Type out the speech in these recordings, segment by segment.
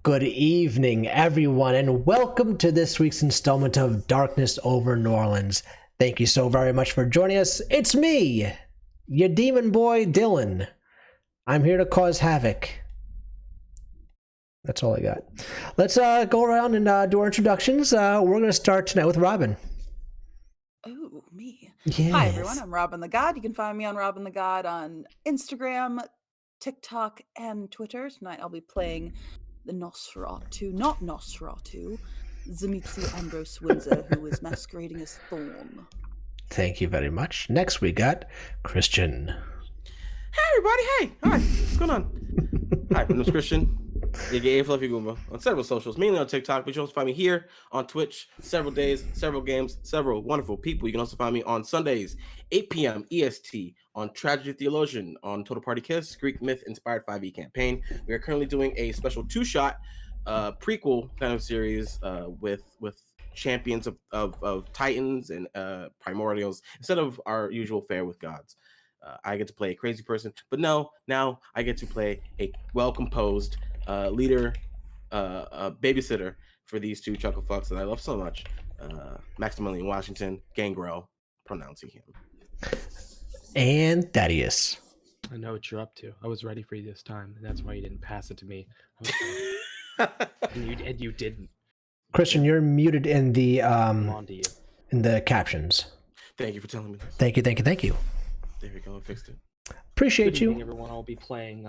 Good evening, everyone, and welcome to this week's installment of Darkness Over New Orleans. Thank you so very much for joining us. It's me, your demon boy, Dylan. I'm here to cause havoc. That's all I got. Let's go around and do our introductions. We're going to start tonight with Robin. Oh, me. Yes. Hi, everyone. I'm Robin the God. You can find me on Robin the God on Instagram, TikTok, and Twitter. Tonight I'll be playing the Nosferatu, not Nosferatu, Zimitzi Ambrose Windsor, who is masquerading as Thorn. Thank you very much. Next we got Christian. Hey everybody, hey! Hi, what's going on? Hi, my name's Christian, aka Fluffy Goomba, on several socials, mainly on TikTok, but you can also find me here on Twitch, several days, several games, several wonderful people. You can also find me on Sundays, 8 p.m. EST, on Tragedy Theologian, on Total Party Kiss, Greek Myth Inspired 5e campaign. We are currently doing a special two-shot prequel kind of series with champions of Titans and Primordials, instead of our usual fare with gods. I get to play a crazy person, but now I get to play a well-composed leader, babysitter for these two chuckle fucks that I love so much. Maximilian Washington, Gangrel, pronouncing him. And Thaddeus. I know what you're up to. I was ready for you this time, and that's why you didn't pass it to me. and you didn't. Christian, you're muted in the On to you. in the captions. Thank you for telling me this. Thank you. There we go, I fixed it. Appreciate Good you. evening, everyone. I'll be playing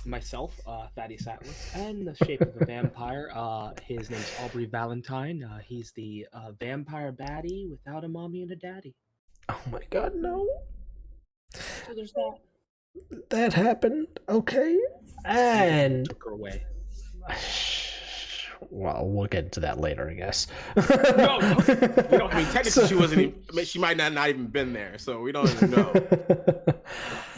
myself, Thaddeus Atlas, and the Shape of a Vampire. His name's Aubrey Valentine. He's the vampire baddie without a mommy and a daddy. Oh my god, no. So there's that. That happened. Okay. And Took her away. well, we'll get into that later, I guess. No. I mean, technically, she wasn't even, she might not even been there, so we don't even know.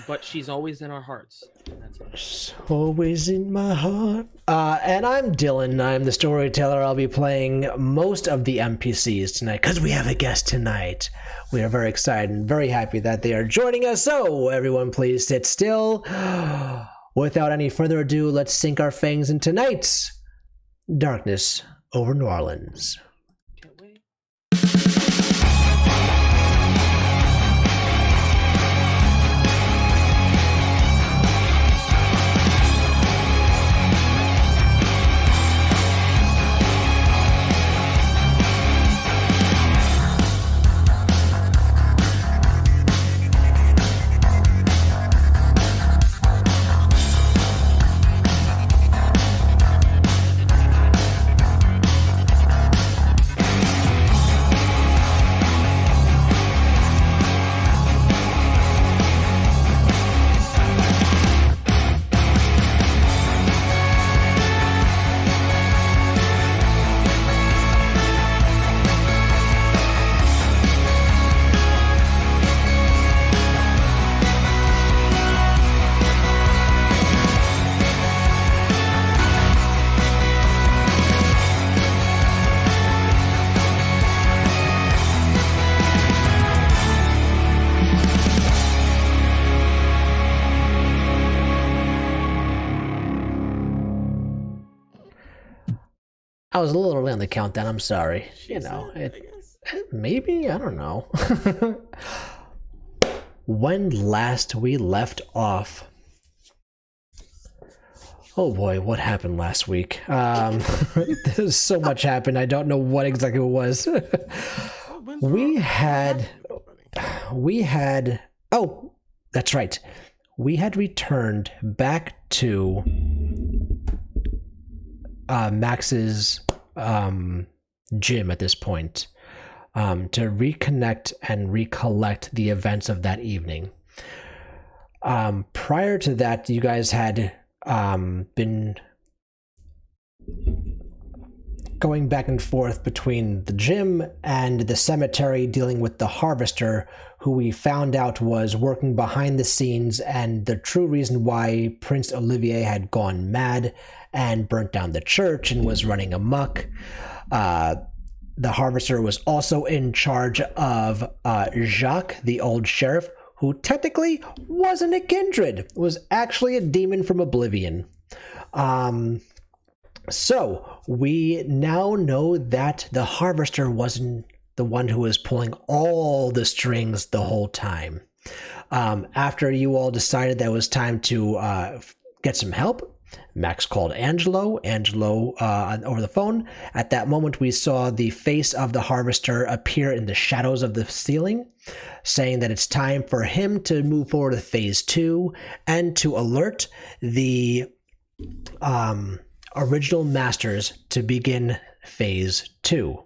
But she's always in our hearts. That's it. She's always in my heart. And I'm Dylan. I'm the storyteller. I'll be playing most of the NPCs tonight because we have a guest tonight. We are very excited and very happy that they are joining us. So, everyone, please sit still. Without any further ado, let's sink our fangs in tonight's Darkness Over New Orleans. Can't wait. I was a little early on the countdown. I'm sorry. I guess. Maybe, I don't know. When last we left off. Oh boy, what happened last week? There's so much happened. I don't know what exactly it was. We had. Oh, that's right. We had returned back to Max's gym at this point to reconnect and recollect the events of that evening. Prior to that, you guys had been going back and forth between the gym and the cemetery, dealing with the harvester, who we found out was working behind the scenes and the true reason why Prince Olivier had gone mad and burnt down the church and was running amok. The harvester was also in charge of Jacques, the old sheriff, who technically wasn't a kindred, was actually a demon from Oblivion. So we now know that the Harvester wasn't the one who was pulling all the strings the whole time. After you all decided that it was time to get some help, Max called Angelo over the phone. At that moment, we saw the face of the Harvester appear in the shadows of the ceiling, saying that it's time for him to move forward with phase 2 and to alert the original masters to begin phase 2.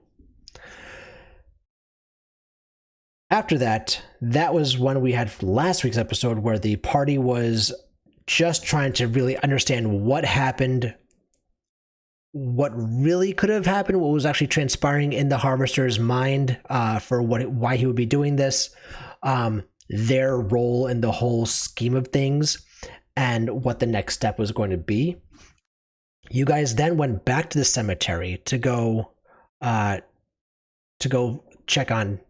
After that was when we had last week's episode where the party was just trying to really understand what happened, what really could have happened, what was actually transpiring in the Harvester's mind for why he would be doing this, their role in the whole scheme of things, and what the next step was going to be. You guys then went back to the cemetery to go check on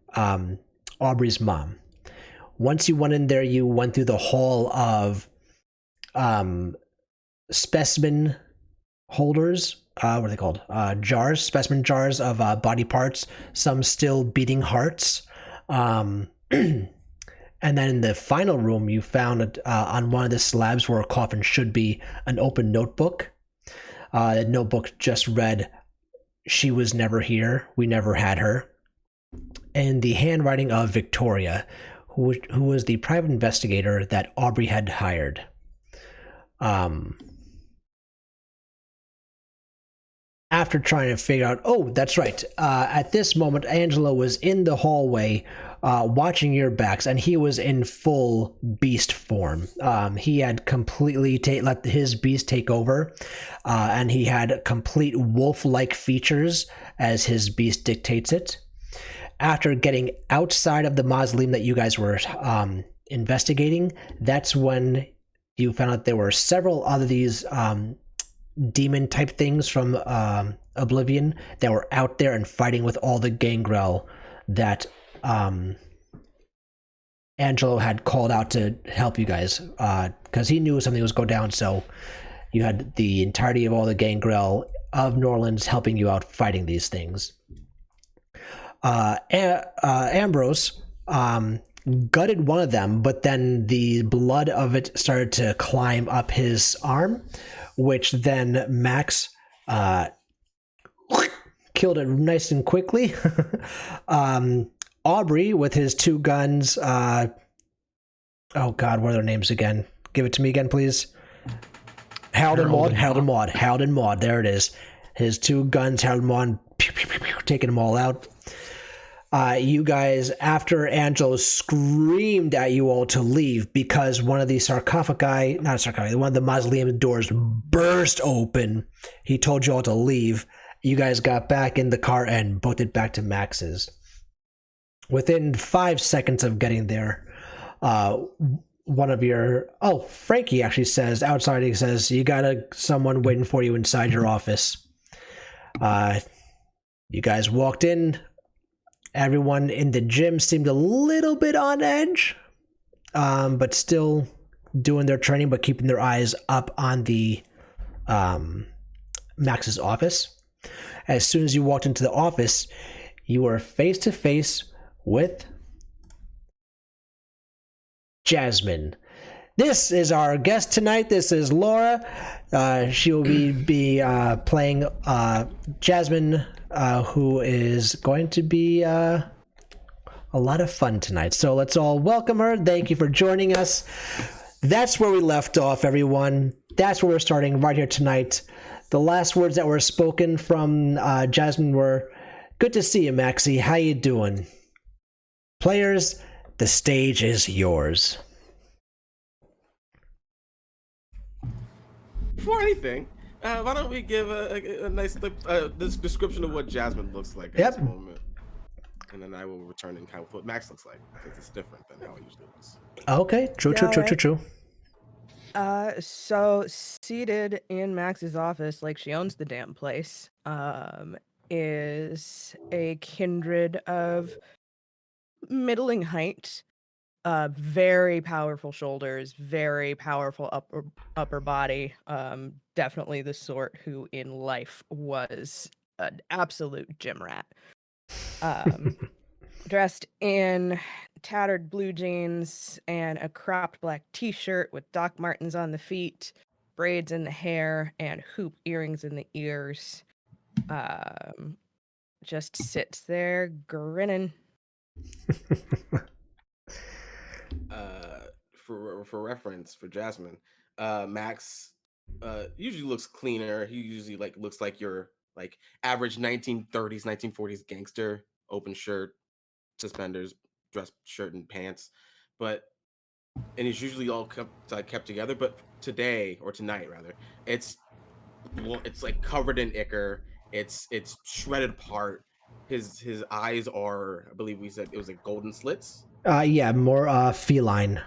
Aubrey's mom. Once you went in there, you went through the hall of specimen holders. What are they called? Jars, specimen jars of body parts, some still beating hearts. And then in the final room, you found on one of the slabs where a coffin should be an open notebook. The notebook just read, "She was never here. We never had her." And the handwriting of Victoria, who was the private investigator that Aubrey had hired. After trying to figure out, oh, that's right. At this moment, Angelo was in the hallway watching your backs, and he was in full beast form. He had completely let his beast take over, and he had complete wolf-like features as his beast dictates it. After getting outside of the mausoleum that you guys were investigating, that's when you found out there were several other these demon type things from Oblivion that were out there and fighting with all the gangrel that Angelo had called out to help you guys, because he knew something was going down. So you had the entirety of all the gangrel of Norlands helping you out fighting these things. Ambrose gutted one of them, but then the blood of it started to climb up his arm, which then Max killed it nice and quickly. Aubrey with his 2 guns. Oh God, what are their names again? Give it to me again, please. Harold and Maud. There it is. His 2 guns, Harold and Maud, taking them all out. You guys, after Angelo screamed at you all to leave because one of the one of the mausoleum doors burst open, he told you all to leave. You guys got back in the car and booked it back to Max's. Within 5 seconds of getting there, Frankie actually says outside, he says, "You got someone waiting for you inside your office." You guys walked in. Everyone in the gym seemed a little bit on edge, but still doing their training, but keeping their eyes up on the Max's office. As soon as you walked into the office, you were face to face with Jasmine. This is our guest tonight. This is Laura. She will be playing Jasmine, who is going to be a lot of fun tonight. So let's all welcome her. Thank you for joining us. That's where we left off, everyone. That's where we're starting right here tonight. The last words that were spoken from Jasmine were, "Good to see you, Maxie. How you doing?" Players, the stage is yours. Before anything, why don't we give a nice this description of what Jasmine looks like at this moment, and then I will return and kind of what Max looks like, because it's different than how it usually looks. Okay, true. So seated in Max's office, like she owns the damn place, is a kindred of middling height, Very powerful shoulders, very powerful upper body. Definitely the sort who in life was an absolute gym rat. Dressed in tattered blue jeans and a cropped black t-shirt with Doc Martens on the feet, braids in the hair, and hoop earrings in the ears. Just sits there grinning. For reference for Jasmine, Max usually looks cleaner. He usually looks like your average 1930s 1940s gangster, open shirt, suspenders, dress shirt and pants, and it's usually all kept together. But today, or tonight rather, it's like covered in ichor. It's shredded apart. His eyes are, I believe we said it was like golden slits, Yeah, more feline.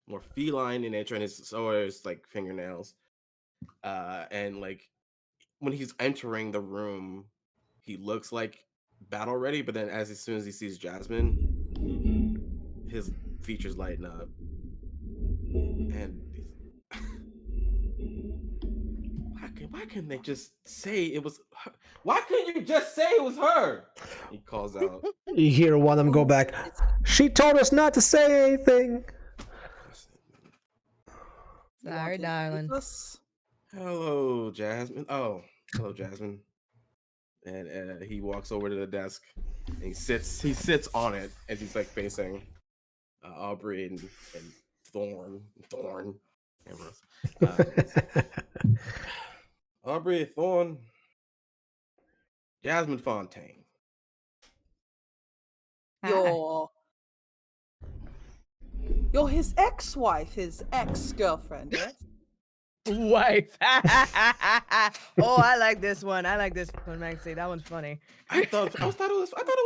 more feline in nature, and so are his like fingernails. And like when he's entering the room, he looks like battle ready, but then as soon as he sees Jasmine, his features lighten up, and why couldn't they just say it was her? Why couldn't you just say it was her? He calls out. You hear one of them go back. She told us not to say anything. Sorry, darling. Hello, Jasmine. Oh, hello, Jasmine. And he walks over to the desk and he sits on it as he's like facing Aubrey and Thorn, Aubrey, Thorn, Jasmine Fontaine. You're his ex-wife, his ex-girlfriend, yes? Wife. Oh, I like this one. I like this one, Maxie. That one's funny. I thought it was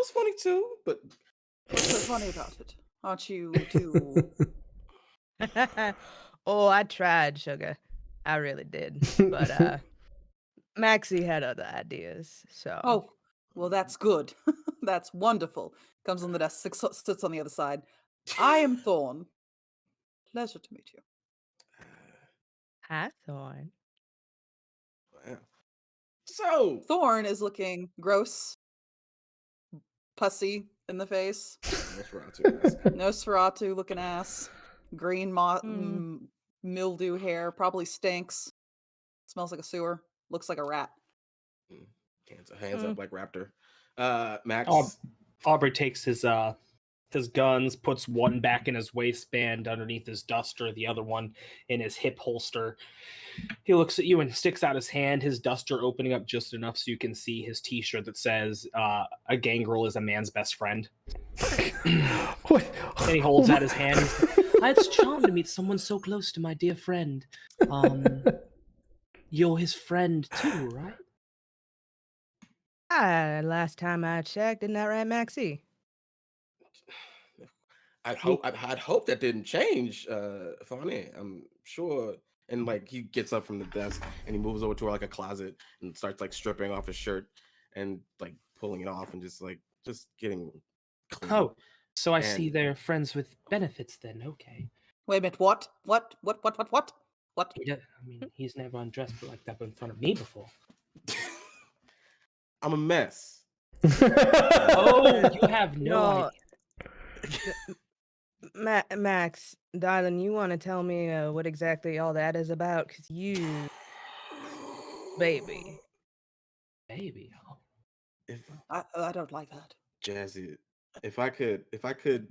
funny too, but What's so funny about it? Aren't you too? Oh, I tried, sugar. I really did. But Maxie had other ideas. So Oh, well, that's good. That's wonderful. Comes on the desk, sits on the other side. I am Thorn. Pleasure to meet you. hi, Thorn. wow. So Thorn is looking gross, pussy in the face, Nosferatu looking ass, green mildew hair, probably stinks, smells like a sewer, looks like a rat. hands up like Raptor. Max. Aubrey takes his guns, puts one back in his waistband underneath his duster, the other one in his hip holster. He looks at you and sticks out his hand, his duster opening up just enough so you can see his t-shirt that says, a gangrel is a man's best friend. And he holds out his hand. It's charmed to meet someone so close to my dear friend. You're his friend too, right? Last time I checked, isn't that right, Maxie? I'd hope that didn't change, Fonny. I'm sure. And like he gets up from the desk and he moves over to like a closet and starts like stripping off his shirt and like pulling it off and just getting clean. Oh, so I see they're friends with benefits then. Okay. Wait a minute. What? I mean, he's never undressed like that in front of me before. I'm a mess. Oh, you have no idea. Max, darling, you want to tell me what exactly all that is about? Because you, baby. I don't like that. Jazzy, if I could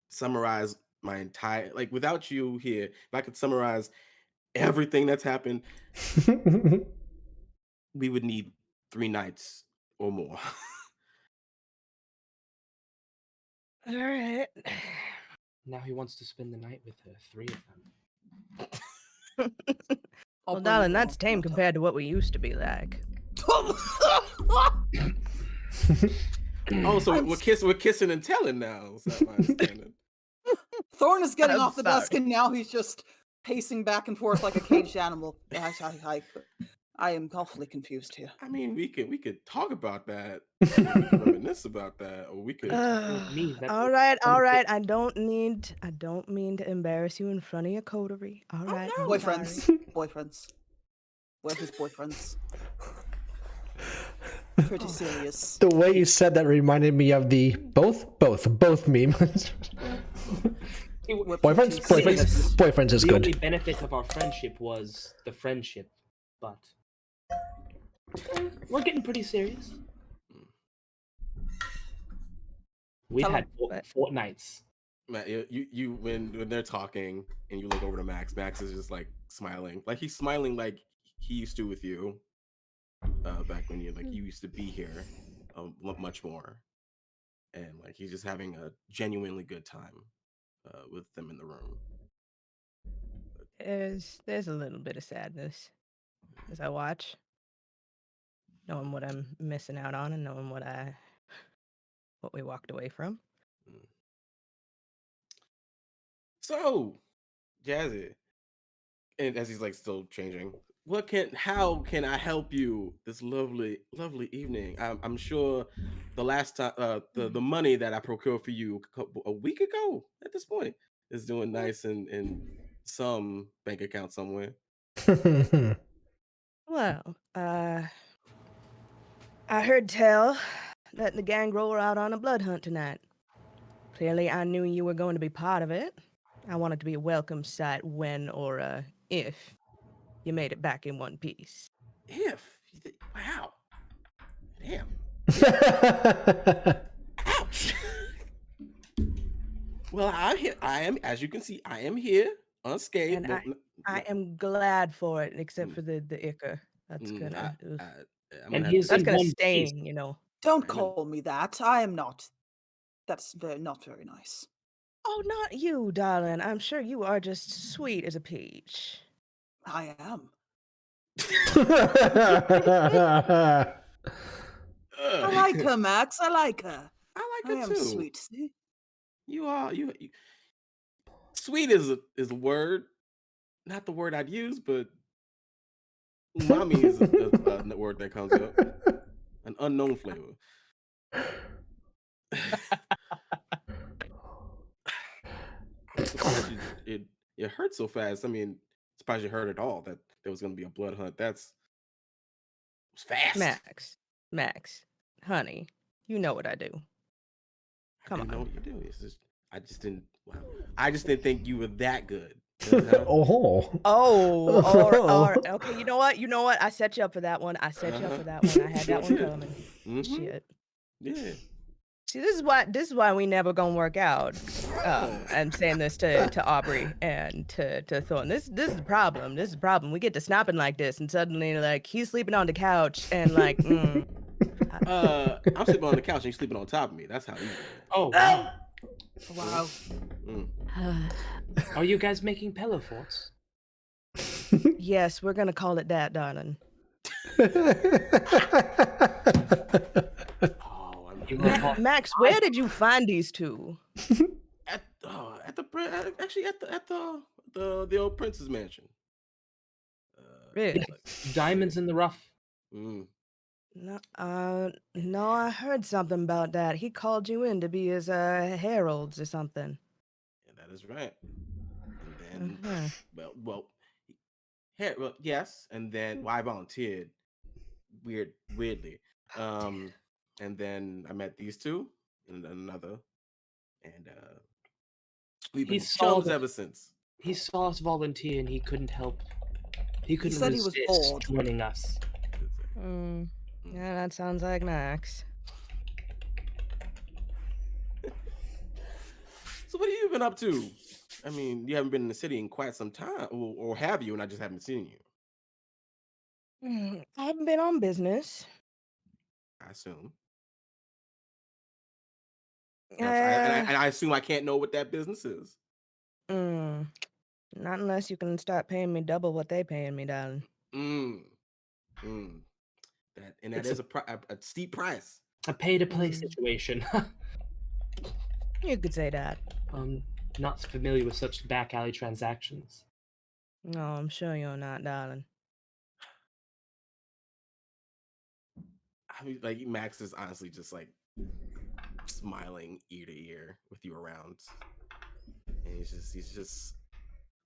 summarize my entire, like without you here, if I could summarize everything that's happened, we would need 3 nights or more. All right. Now he wants to spend the night with 3 of them. Well, darling, that's tame compared to what we used to be like. Oh, so we're kissing and telling now. Is that my understanding? Thorn is getting off the desk and now he's just pacing back and forth like a caged animal. I am awfully confused here. I mean, we could talk about that. We could reminisce about that, or we could. me, that All was right, all wonderful. right. I don't mean to embarrass you in front of your coterie. All right, no. I'm sorry. Boyfriends. We're his boyfriends. Pretty serious. The way you said that reminded me of the both meme. We're boyfriends, pretty boyfriends, serious. boyfriends is The good. only benefit of our friendship was the friendship, but we're getting pretty serious. We've Tell had him. fortnights. Matt, you when they're talking and you look over to Max, Max is just like smiling, like he's smiling like he used to with you, back when you used to be here, much more, and like he's just having a genuinely good time, with them in the room. There's a little bit of sadness as I watch, knowing what I'm missing out on and knowing what we walked away from. So, Jazzy, and as he's like still changing, how can I help you this lovely evening? I'm sure the last time, the money that I procured for you a week ago at this point is doing nice in some bank account somewhere. Well, I heard tell that the gang rolled out on a blood hunt tonight. Clearly, I knew you were going to be part of it. I wanted to be a welcome sight when or if you made it back in one piece. Wow, damn, ouch. Well, I am, as you can see, I am here unscathed. And I am glad for it, except for the ichor. That's gonna And he's that's in gonna one stain, piece. you know. Don't call me that. I am not. That's not very nice. Oh, not you, darling. I'm sure you are just sweet as a peach. I am. I like her, Max. I like her. I I like her am too. sweet. See? You are you. Sweet is a word, not the word I'd use, but umami is a word that comes up. An unknown flavor. I'm surprised it hurt so fast. I mean, surprised you heard at all that there was going to be a blood hunt. It was fast. Max, honey, you know what I do. Come on. I know what you do. It's just I just didn't think you were that good. Oh. Okay. You know what? I set you up for that one. I had that one coming. Mm-hmm. Shit. Yeah. See, this is why we never gonna work out. I'm saying this to Aubrey and to Thorn. This is the problem. This is the problem. We get to snapping like this, and suddenly like he's sleeping on the couch, and like, I'm sleeping on the couch and you're sleeping on top of me. That's how you do it. Oh wow. Wow. Are you guys making pillow forts? Yes, we're gonna call it that, darling. Max, where did you find these two? At the old prince's mansion. Really? Diamonds in the rough. No, I heard something about that. He called you in to be his heralds or something. Yeah, that is right. And then, yes, and then I volunteered. Weirdly. And then I met these two and another, and we've been chums ever since. He saw us volunteer and he couldn't help. He couldn't said he was resist bored. joining us. Yeah, that sounds like Max. So what have you been up to? I mean, you haven't been in the city in quite some time, or have you? And I just haven't seen you. I haven't been on business. I assume. And I assume I can't know what that business is. Not unless you can start paying me double what they paying me, darling. That is a steep price. A pay-to-play situation. You could say that. Not familiar with such back alley transactions. No, I'm sure you're not, darling. I mean, like Max is honestly just like smiling ear to ear with you around, and he's just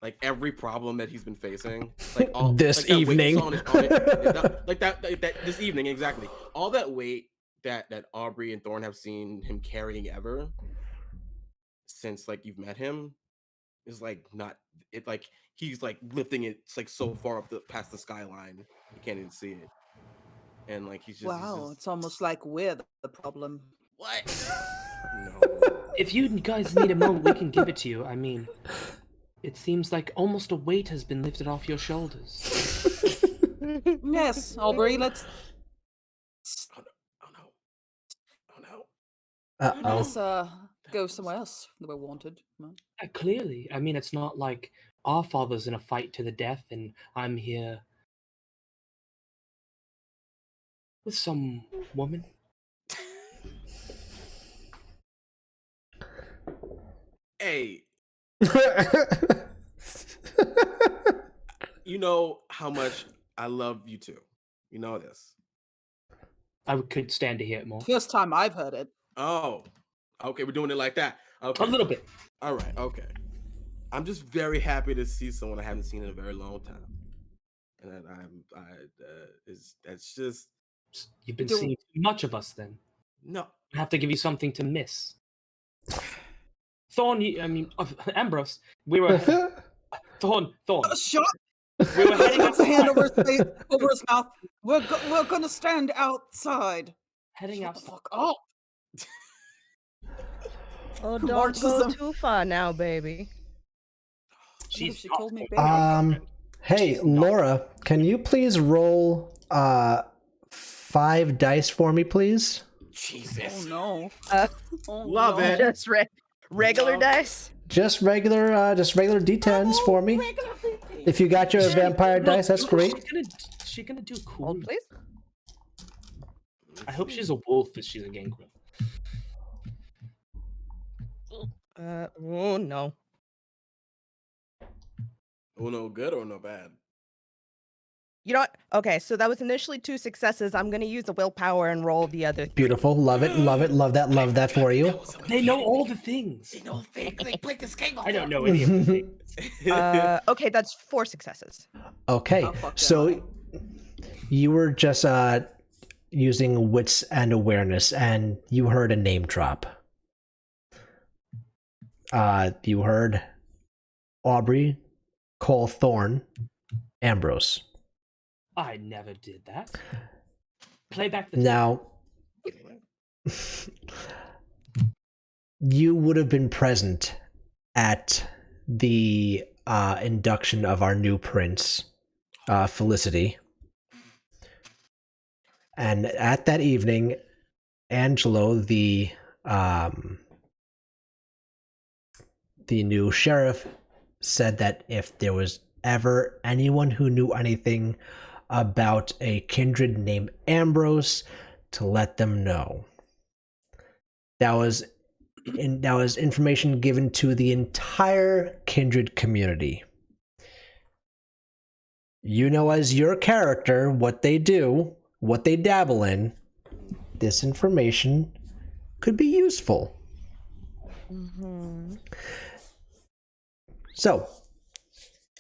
like every problem that he's been facing, like all This like that weight he evening. saw on that this evening exactly. All that weight that Aubrey and Thorn have seen him carrying ever since like you've met him is like not it like he's like lifting it like so far up past the skyline you can't even see it, and like he's Wow, just it's almost like we're the problem. what? No. If you guys need a moment, we can give it to you. I mean, it seems like almost a weight has been lifted off your shoulders. Yes, Aubrey, let's Oh no. Oh no. Uh-oh. let's go somewhere else that we're wanted. Come on. Clearly, I mean, it's not like our father's in a fight to the death, and I'm here with some woman. Hey, you know how much I love you too. You know this. I could stand to hear it more. First time I've heard it. Oh, okay. We're doing it like that. Okay. A little bit. All right. Okay. I'm just very happy to see someone I haven't seen in a very long time, and that's just You've been Do- seeing too much of us then. no. I have to give you something to miss. Thorn, Ambrose, we were... Thorn. Shut! We were heading Puts a hand outside. over his mouth. We're gonna stand outside. Heading Shut the outside. fuck up. Oh, don't Marches go them. too far now, baby. She She's called me not- baby. Hey, She's not- Laura, can you please roll 5 dice for me, please? Jesus. Oh no. Oh, Love no. it. Just regular No. dice. Just regular D10s for me. If you got your vampire dice, that's great. She's gonna do cool. Hold, please. I hope she's a wolf if she's a gangrel. Oh no. Oh no, good or no bad? You know what? Okay, so that was initially 2 successes. I'm gonna use the willpower and roll the other 3. Beautiful. Love it. Love that for you. They know all the things. They know things. They played this game. I don't know any of the things. Okay, that's 4 successes. Okay, How fucked am so you were just using wits and awareness, and you heard a name drop. You heard Aubrey, Cole Thorn, Ambrose. I never did that. Play back the Now, you would have been present at the induction of our new prince, Felicity. And at that evening, Angelo, the new sheriff, said that if there was ever anyone who knew anything about a kindred named Ambrose, to let them know. That was information given to the entire kindred community. You know, as your character, what they do, what they dabble in. This information could be useful. Mm-hmm. So,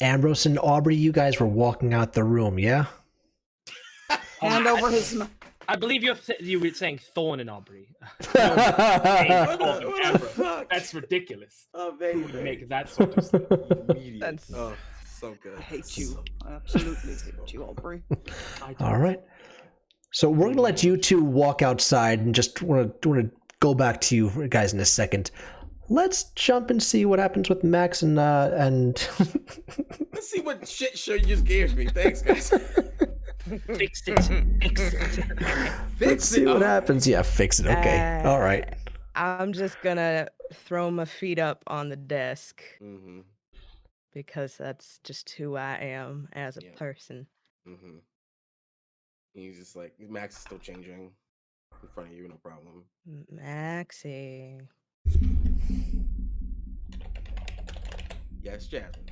Ambrose and Aubrey, you guys were walking out the room, yeah? Hand over his mouth. I believe you were saying Thorn and Aubrey. What the fuck? That's ridiculous. Oh, Who baby. would make that sort of stuff? Immediate. That's- Oh, so good. I hate you. I absolutely hate you, Aubrey. I don't- All right. So we're gonna let you two walk outside, and just want to go back to you guys in a second. Let's jump and see what happens with Max and Let's see what shit show you just gave me. Thanks, guys. Fix it. Fix it. let's see what happens. Yeah, fix it. Okay. All right. I'm just gonna throw my feet up on the desk Mm-hmm. because that's just who I am as a Yeah. person. Mm-hmm. He's just like, Max is still changing in front of you, no problem. Maxie. Yes, Jasmine.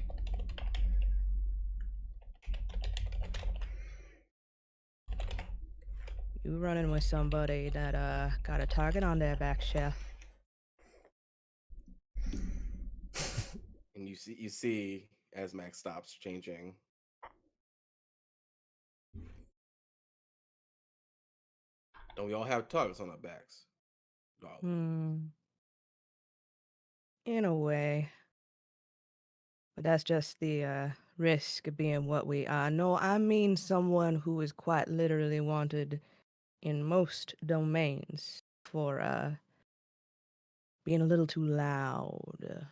You running with somebody that got a target on their back, Chef. And you see as Max stops changing. Don't we all have targets on our backs? In a way. But that's just the risk of being what we are. No, I mean someone who is quite literally wanted in most domains for being a little too loud.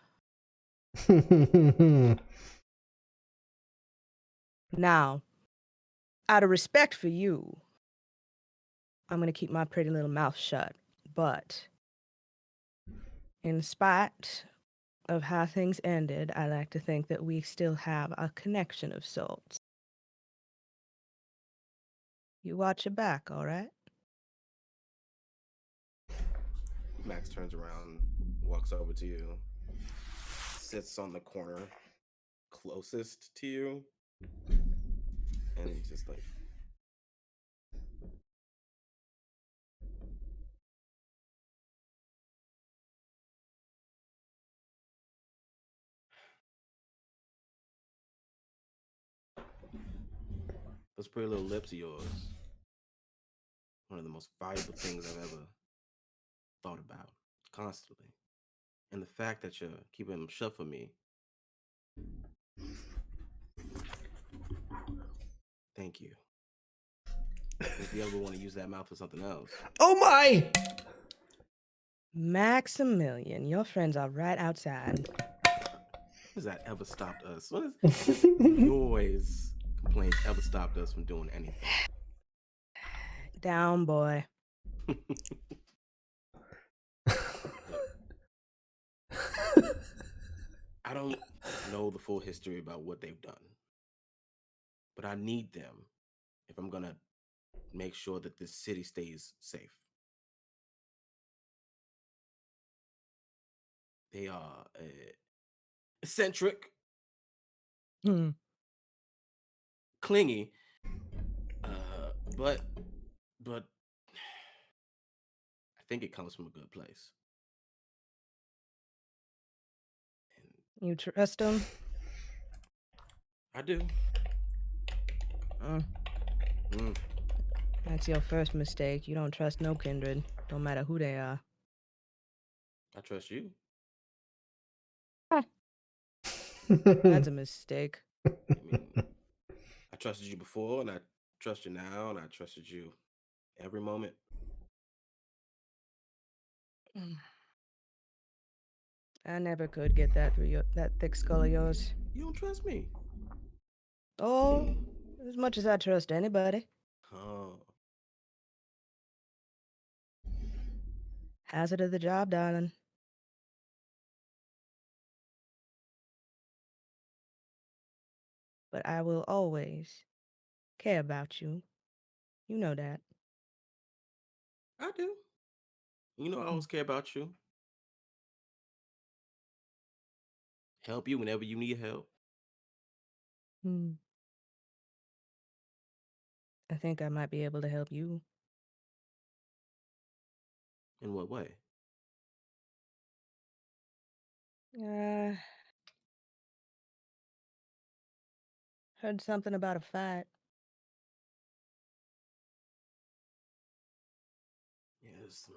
Now, out of respect for you, I'm gonna keep my pretty little mouth shut. But in spite of how things ended, I like to think that we still have a connection of sorts. You watch your back, all right? Max turns around, walks over to you, sits on the corner closest to you, and he's just like, those pretty little lips of yours, one of the most valuable things I've ever thought about constantly. And the fact that you're keeping them shut for me, thank you. If you ever want to use that mouth for something else, Oh my! Maximilian, your friends are right outside. has that ever stopped us? What is noise complaints ever stopped us from doing anything? Down, boy. I don't know the full history about what they've done, but I need them if I'm gonna make sure that this city stays safe. They are eccentric, Hmm. clingy, but I think it comes from a good place. And You trust them? I do. That's your first mistake. You don't trust no kindred, no matter who they are. I trust you. That's a mistake. I mean, I trusted you before, and I trust you now, and I trusted you every moment. I never could get that through that thick skull of yours. You don't trust me. Oh, as much as I trust anybody. Oh, Hazard of the job, darling. But I will always care about you. You know that. I do. You know, I always care about you. Help you whenever you need help. I think I might be able to help you. In what way? Heard something about a fight. Yes.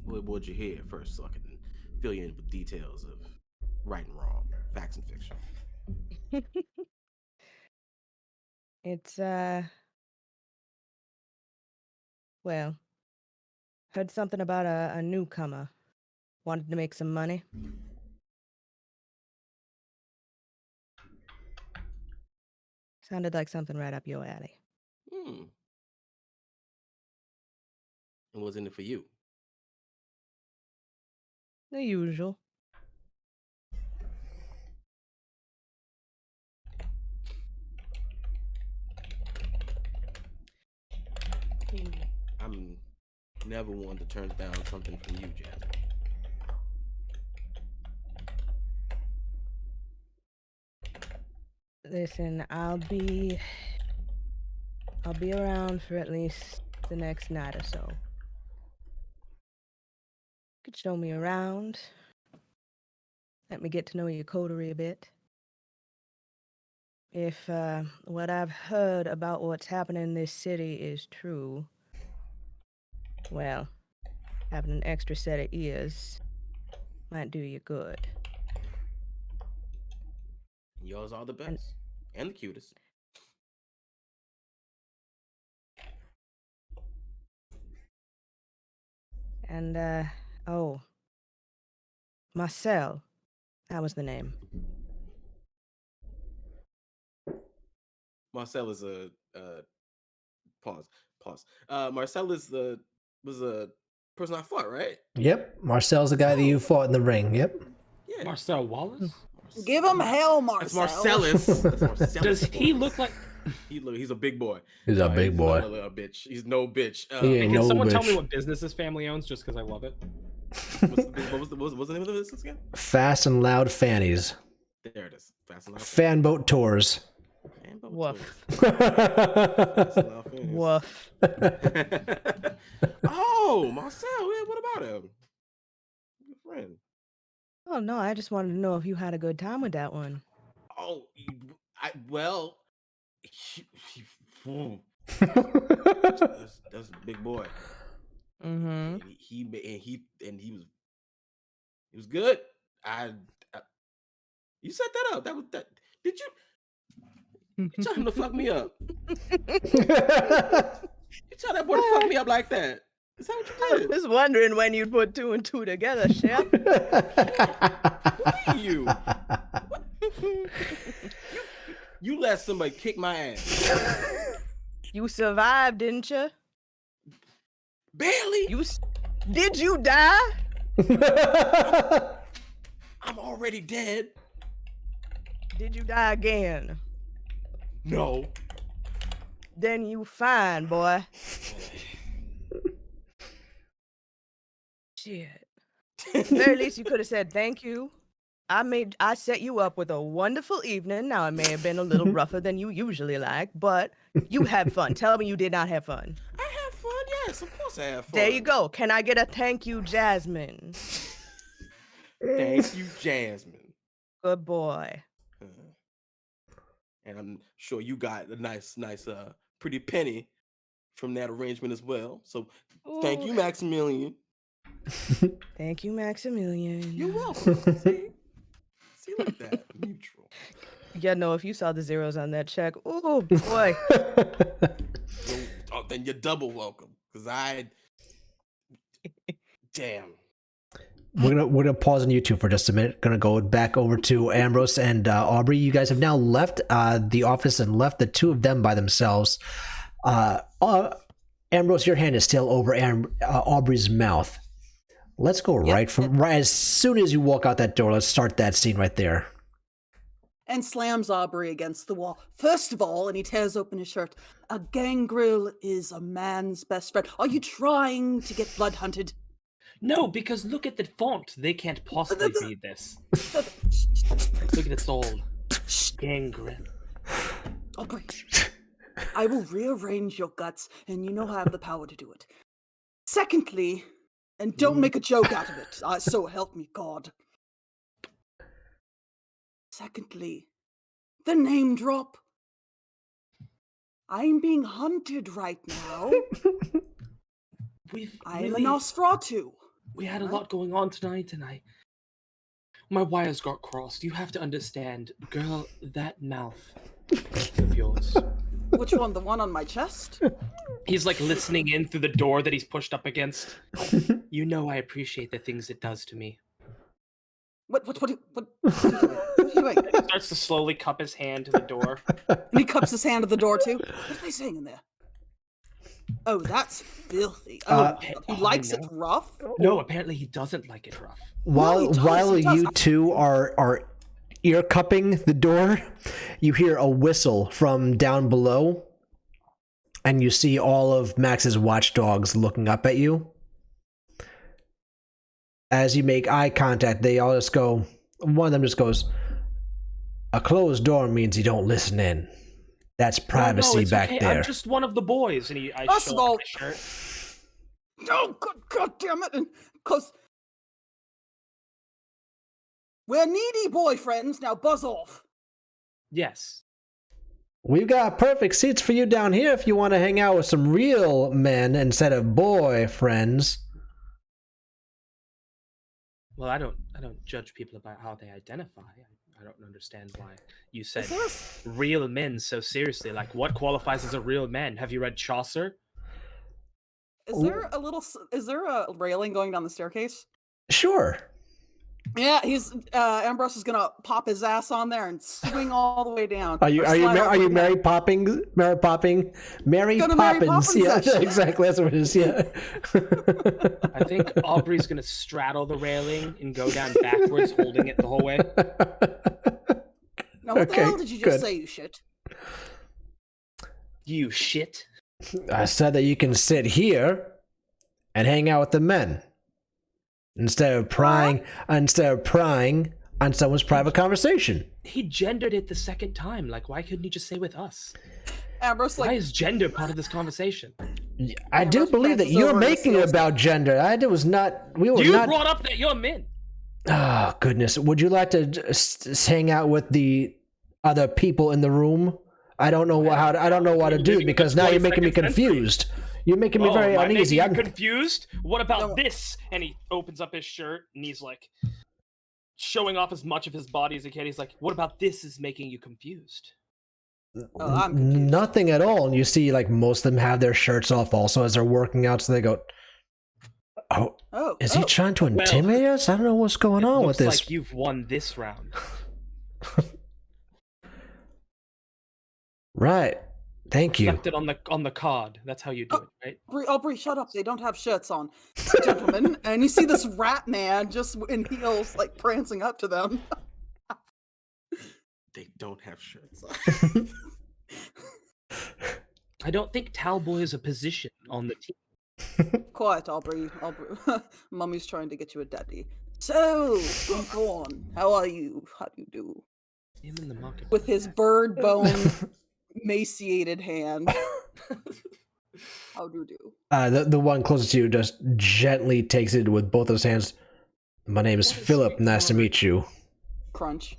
What'd you hear first, so I can fill you in with details of right and wrong, facts and fiction. It's, well, heard something about a newcomer. Wanted to make some money. Sounded like something right up your alley. And what's in it for you? The usual. I'm never one to turn down something from you, Jasmine. Listen, I'll be I'll be around for at least the next night or so. You could show me around. Let me get to know your coterie a bit. If what I've heard about what's happening in this city is true, well, having an extra set of ears might do you good. Yours are the best and the cutest. And, oh, Marcel, that was the name. Marcel is a pause. Marcel is was a person I fought, right? Yep, Marcel's the guy that you fought in the ring. Yep. Yeah. Marcel Wallace? Give him hell, It's Marcel. Marcellus. It's Marcellus. Does he look like? He's a big boy. He's a big boy. Not a bitch. He's no bitch. He ain't Can no someone tell bitch. me what business this family owns? Just because I love it. What's the name of the business again? Fast and Loud Fannies. There it is. Fast and Loud. Fanboat Tours. Fanboat Woof. Fast and Loud Fannies. Woof. Oh, Marcel. Yeah, what about him? Good friend. Oh, no, I just wanted to know if you had a good time with that one. Oh, well, whew, that's a big boy. Mm-hmm. And he was good. You set that up. That did you tell him to fuck me up? You tell that boy to fuck me up like that? Is that what I you was did? just wondering when you'd put two and two together, Chef. Who are you? You let somebody kick my ass. You survived, didn't you? Barely. Did you die? I'm already dead. Did you die again? No. Then you fine, boy. Shit. At the very least, you could have said thank you. I set you up with a wonderful evening. Now, it may have been a little rougher than you usually like, but you had fun. Tell me you did not have fun. I had fun. Yes, of course I had fun. There you go. Can I get a thank you, Jasmine? Thank you, Jasmine. Good boy. And I'm sure you got a nice, pretty penny from that arrangement as well. So thank you, Ooh. Maximilian. Thank you, Maximilian. You're welcome. See like that. Mutual. Yeah, no, if you saw the zeros on that check, oh boy. Then you're double welcome. Because damn. We're gonna pause on YouTube for just a minute. Gonna go back over to Ambrose and Aubrey. You guys have now left the office and left the two of them by themselves. Ambrose, your hand is still over Aubrey's mouth. Let's go right as soon as you walk out that door. Let's start that scene right there. And slams Aubrey against the wall. First of all, and he tears open his shirt, a gangrel is a man's best friend. Are you trying to get blood hunted? No, because look at the font. They can't possibly read this. Look at it all. Gangrel. Aubrey, I will rearrange your guts, and you know I have the power to do it. Secondly, and don't make a joke out of it, so help me God. Secondly, the name drop. I'm being hunted right now. I'm a Nosferatu. We had a lot going on tonight, and my wires got crossed. You have to understand, girl, that mouth of yours. Which one? The one on my chest? He's like listening in through the door that he's pushed up against. You know I appreciate the things it does to me. What are you doing? He starts to slowly cup his hand to the door. And he cups his hand to the door too. What are they saying in there? Oh, that's filthy. He likes it rough? No, apparently he doesn't like it rough. While you two are ear cupping the door, you hear a whistle from down below, and you see all of Max's watchdogs looking up at you. As you make eye contact, they all just go, one of them just goes, "A closed door means you don't listen in." That's No, privacy it's back okay. there. I'm just one of the boys. And I First show of off all- my shirt. Oh, God damn it! Because we're needy boyfriends. Now buzz off. Yes. We've got perfect seats for you down here if you want to hang out with some real men instead of boyfriends. Well, I don't judge people about how they identify. I don't understand why you said Is there a s- real men so seriously. Like, what qualifies as a real man? Have you read Chaucer? Is there a little? Is there a railing going down the staircase? Sure. Yeah, he's Ambrose is gonna pop his ass on there and swing all the way down. Are you Or slide over the Mary net. Popping? Mary Popping? Mary Gonna Mary Poppins. Poppins Yeah, that shit. exactly. That's what it is. Yeah. I think Aubrey's gonna straddle the railing and go down backwards, holding it the whole way. Now, what the Okay, hell did you just good. say, you shit? You shit. I said that you can sit here and hang out with the men instead of prying on someone's private conversation. He gendered it the second time. Like, why couldn't he just say with us? Ambrose, Why like, is gender part of this conversation? I do Russ believe that glances you're over and making it seals about gender. We were You not. brought up that you're men. Oh goodness! Would you like to just hang out with the other people in the room? I don't know how. I don't know what to We're do living in because the now you're making me 22nd century. confused. You're making me very am I uneasy. making you I'm confused. What about No. this? And he opens up his shirt and he's like showing off as much of his body as he can. He's like, "What about this is making you confused?" Oh, I'm confused. nothing at all. And you see, like most of them have their shirts off also as they're working out. So they go, "Oh, oh, is he trying to Well, intimidate us? I don't know what's going on with Looks this." like you've won this round. Right. Thank you. Reflected on the card. That's how you do it, right? Aubrey, shut up. They don't have shirts on, gentlemen. And you see this rat man just in heels, like prancing up to them. They don't have shirts on. I don't think Talboy is a position on the team. Quiet, Aubrey. Mummy's trying to get you a daddy. So, go on. How are you? How do you do? Him in the market. With his bird bone, emaciated hand. How do you do? The one closest to you just gently takes it with both of his hands. My name is That is Philip. sweet, Nice to Mom. meet you. Crunch.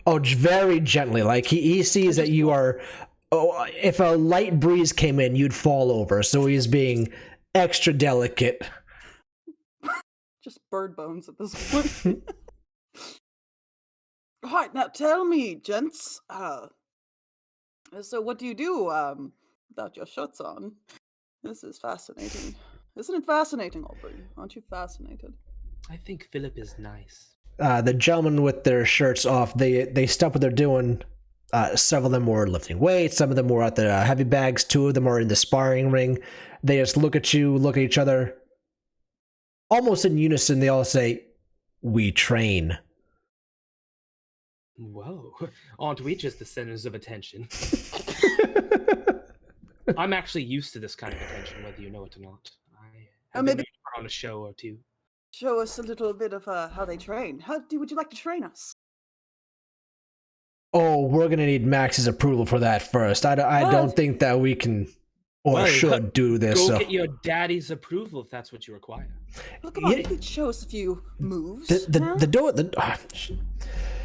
Oh, very gently. Like he sees that you are. Oh, if a light breeze came in, you'd fall over. So he's being extra delicate. Just bird bones at this point. Alright, now tell me, gents. So what do you do without your shirts on? This is fascinating. Isn't it fascinating, Aubrey? Aren't you fascinated? I think Philip is nice. The gentlemen with their shirts off, they stop what they're doing. Several of them were lifting weights. Some of them were at the heavy bags. Two of them are in the sparring ring. They just look at you, look at each other. Almost in unison, they all say, "We train." Whoa. Aren't we just the centers of attention? I'm actually used to this kind of attention, whether you know it or not. I have been maybe- on a show or two. Show us a little bit of how they train. Would you like to train us? Oh, we're gonna need Max's approval for that first. I don't What? think that we can or Well, should do this. Go So get your daddy's approval if that's what you require. Look, come on, Yeah. you could show us a few moves. the huh? the door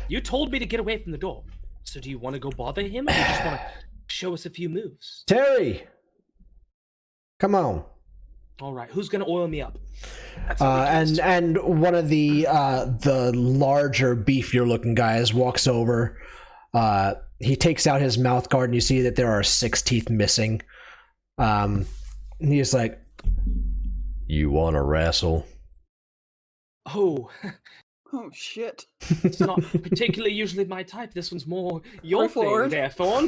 You told me to get away from the door. So do you want to go bother him or do you just want to show us a few moves? Terry, come on. All right, who's going to oil me up? That's how we do this. And one of the larger, beefier looking guys walks over. He takes out his mouth guard, and you see that there are 6 teeth missing. And he's like, "You want to wrestle?" Oh, Oh shit. it's not particularly usually my type. This one's more your thing forward. there, Thorn.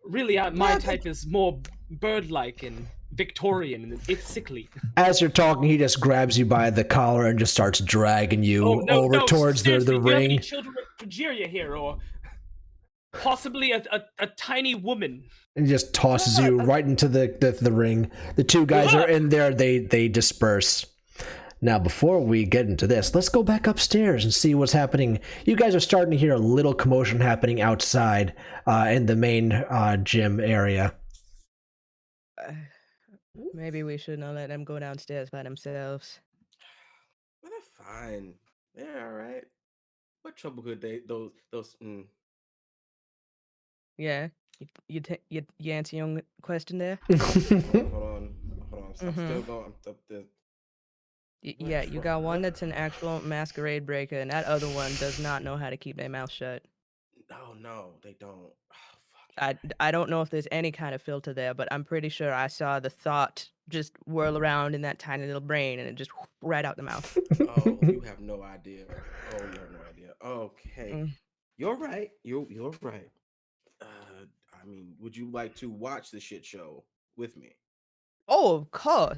Really, my Yeah, type is more bird-like and Victorian and it's sickly. As you're talking, he just grabs you by the collar and just starts dragging you over towards the seriously, do you have any ring. children with progeria here, or possibly a tiny woman? And just tosses you right into the ring. The 2 guys are in there. They disperse. Now, before we get into this, let's go back upstairs and see what's happening. You guys are starting to hear a little commotion happening outside in the main gym area. Maybe we should not let them go downstairs by themselves. Well, they're fine. They're all right. What trouble could they? Those. Yeah, you answer your own question there. Hold on. I'm still going. I'm up there. Yeah, you got one that's an actual masquerade breaker, and that other one does not know how to keep their mouth shut. No, they don't. Oh, fuck. I don't know if there's any kind of filter there, but I'm pretty sure I saw the thought just whirl around in that tiny little brain, and it just right out the mouth. Oh, you have no idea. Okay, you're right. You're right. I mean, would you like to watch the shit show with me? Oh, of course.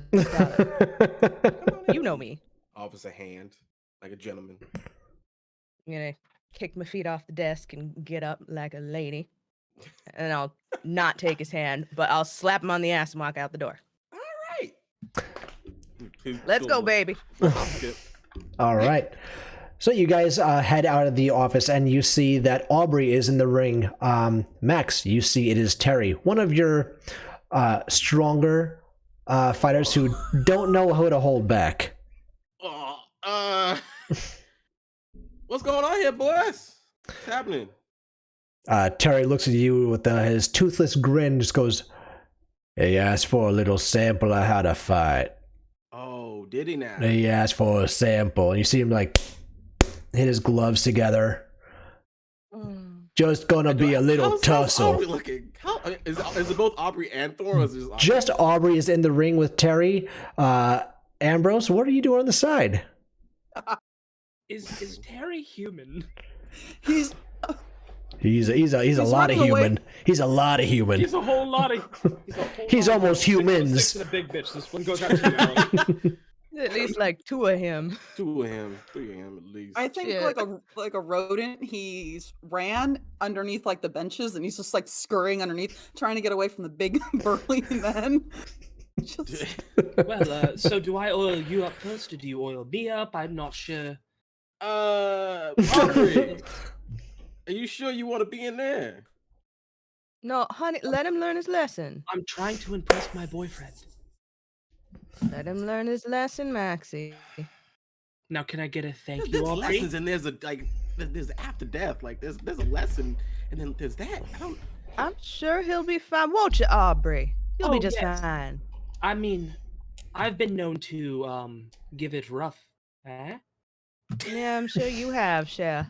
You know me. Officer hand, like a gentleman. I'm gonna kick my feet off the desk and get up like a lady. And I'll not take his hand, but I'll slap him on the ass and walk out the door. All right. Let's go, baby. All right. So you guys head out of the office and you see that Aubrey is in the ring. Max, you see it is Terry, one of your stronger fighters who don't know how to hold back. What's going on here, boys? What's happening? Terry looks at you with his toothless grin, just goes, he asked for a little sample of how to fight. Oh, did he now? He asked for a sample, and you see him like hit his gloves together. Just gonna be a little tussle. Aubrey looking? Is it both Aubrey and Thor? Or is it just Aubrey? Just Aubrey is in the ring with Terry. Ambrose, what are you doing on the side? Is Terry human? He's a lot of human. He's a lot of human. He's a whole lot of. He's almost humans. 6 and a big bitch. This one goes out to you. At least like 2 of him. 2 of him, 3 of him at least. I think Yeah. like a rodent, he's ran underneath like the benches and he's just like scurrying underneath, trying to get away from the big burly men. Just... Well, so do I oil you up first, or do you oil me up? I'm not sure. Aubrey, are you sure you want to be in there? No, honey, let him learn his lesson. I'm trying to impress my boyfriend. Let him learn his lesson, Maxie. Now, can I get a thank There's you, Aubrey? lessons and there's after death. Like there's a lesson and then there's that. I'm sure he'll be fine, won't you, Aubrey? You'll be just yes. fine. I mean, I've been known to give it rough. Eh? Yeah, I'm sure you have, Cher.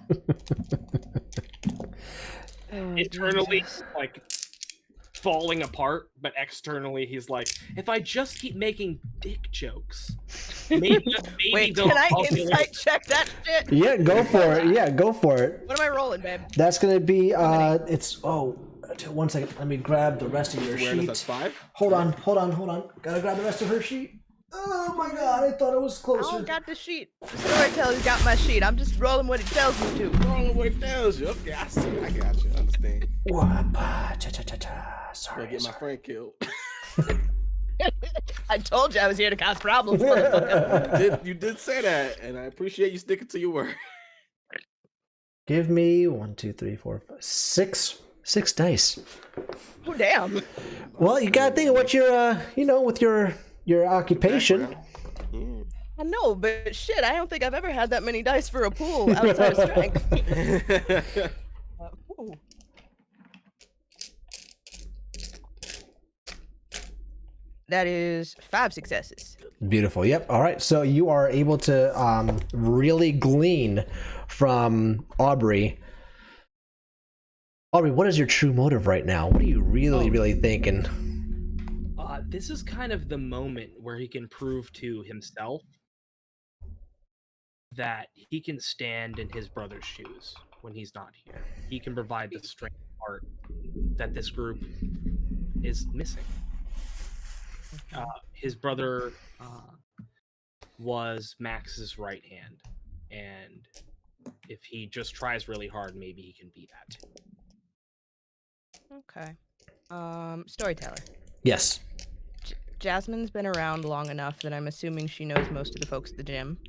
Internally, like falling apart, but externally, he's like, if I just keep making dick jokes, maybe Wait, they'll can I all be insight check that shit? Yeah, go for it. Yeah, go for it. What am I rolling, babe? That's gonna be it's 1 second. Let me grab the rest of your Awareness, sheet. that's 5. Hold on. Gotta grab the rest of her sheet. Oh my god, I thought it was I closer. don't got the sheet. The storyteller's got my sheet. I'm just rolling what it tells me to. Rolling what it tells you. Okay, I see. I got you. I understand. Sorry. Gonna get my friend killed. I told you I was here to cause problems, motherfucker. You did say that, and I appreciate you sticking to your word. Give me 1, 2, 3, 4, 5, 6 dice. Oh, damn. Well, you gotta think of what your with your occupation. Yeah. I know, but shit, I don't think I've ever had that many dice for a pool outside of strength. Ooh. That is 5 successes. Beautiful. Yep. All right. So you are able to really glean from Aubrey. Aubrey, what is your true motive right now? What are you really thinking? This is kind of the moment where he can prove to himself that he can stand in his brother's shoes when he's not here. He can provide the strength part that this group is missing. His brother was Max's right hand, and if he just tries really hard, maybe he can be that too. Okay. Storyteller. Yes. Jasmine's been around long enough that I'm assuming she knows most of the folks at the gym.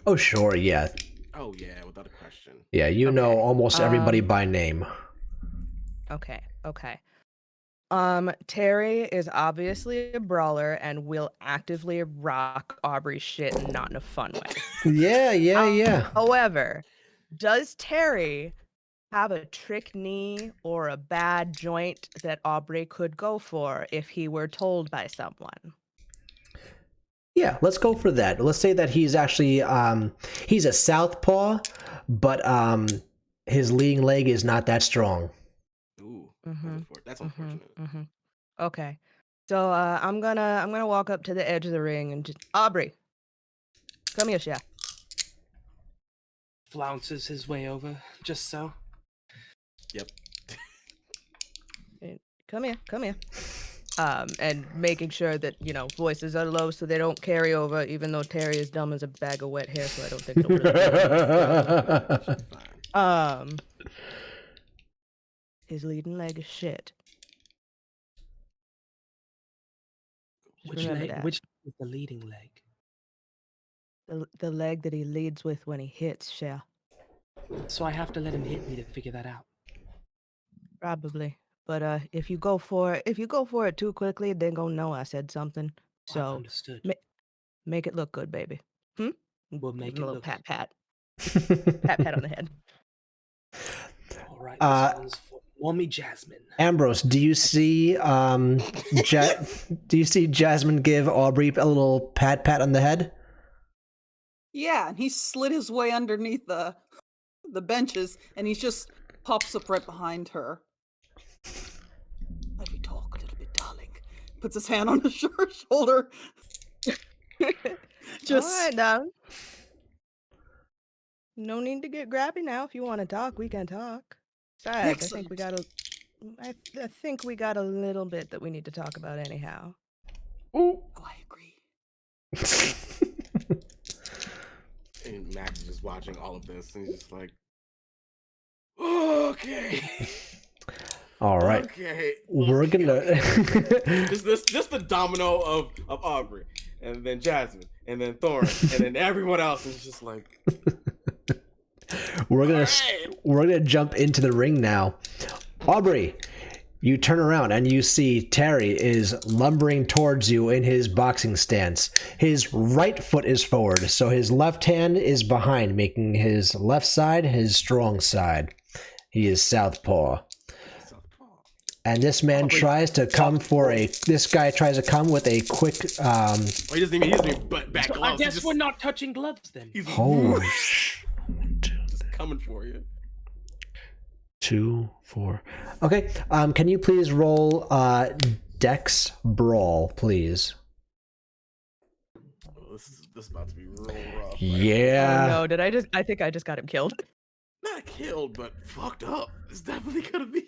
Oh, sure, yeah. Oh yeah, without a question. Yeah, you know Okay, almost everybody by name. Okay. Terry is obviously a brawler and will actively rock Aubrey's shit, not in a fun way. Yeah. However, does Terry have a trick knee or a bad joint that Aubrey could go for if he were told by someone? Yeah, let's go for that. Let's say that he's actually he's a southpaw, but his leading leg is not that strong. Ooh, Mhm, that's mhm, unfortunate. mhm. Okay, so I'm gonna walk up to the edge of the ring and just Aubrey, come here, Sha. Flounces his way over, just so. Yep. Come here. And making sure that, voices are low so they don't carry over, even though Terry is dumb as a bag of wet hair, so I don't think it'll really Fine. His leading leg is shit. Just remember that. Which is the leading leg? The leg that he leads with when he hits, Shell. So I have to let him hit me to figure that out. Probably. But if you go for it too quickly, they're gonna know I said something. So Understood. make it look good, baby. We'll make it a little look pat pat on the head. All right, this one's for Mommy Jasmine. Ambrose, do you see Jasmine give Aubrey a little pat on the head? Yeah, and he slid his way underneath the benches, and he just pops up right behind her. Let me talk a little bit, darling. Puts his hand on her shoulder. All right, darling. No need to get grabby now. If you want to talk, we can talk. Besides, I think we got a little bit that we need to talk about anyhow. Oh, I agree. And Max is just watching all of this, and he's just like, okay. All right. Okay. We're gonna just the domino of Aubrey, and then Jasmine, and then Thorn, and then everyone else is just like. We're gonna jump into the ring now. Aubrey, you turn around and you see Terry is lumbering towards you in his boxing stance. His right foot is forward, so his left hand is behind, making his left side his strong side. He is southpaw. And this man tries to come this guy tries to come with a quick he doesn't even back so gloves. I guess we're not touching gloves then. He's oh just coming for you. 2, 4. Okay. Can you please roll Dex Brawl, please? Oh, this is about to be real rough. Yeah. Oh, no, I think I just got him killed. Not killed, but fucked up. It's definitely gonna be.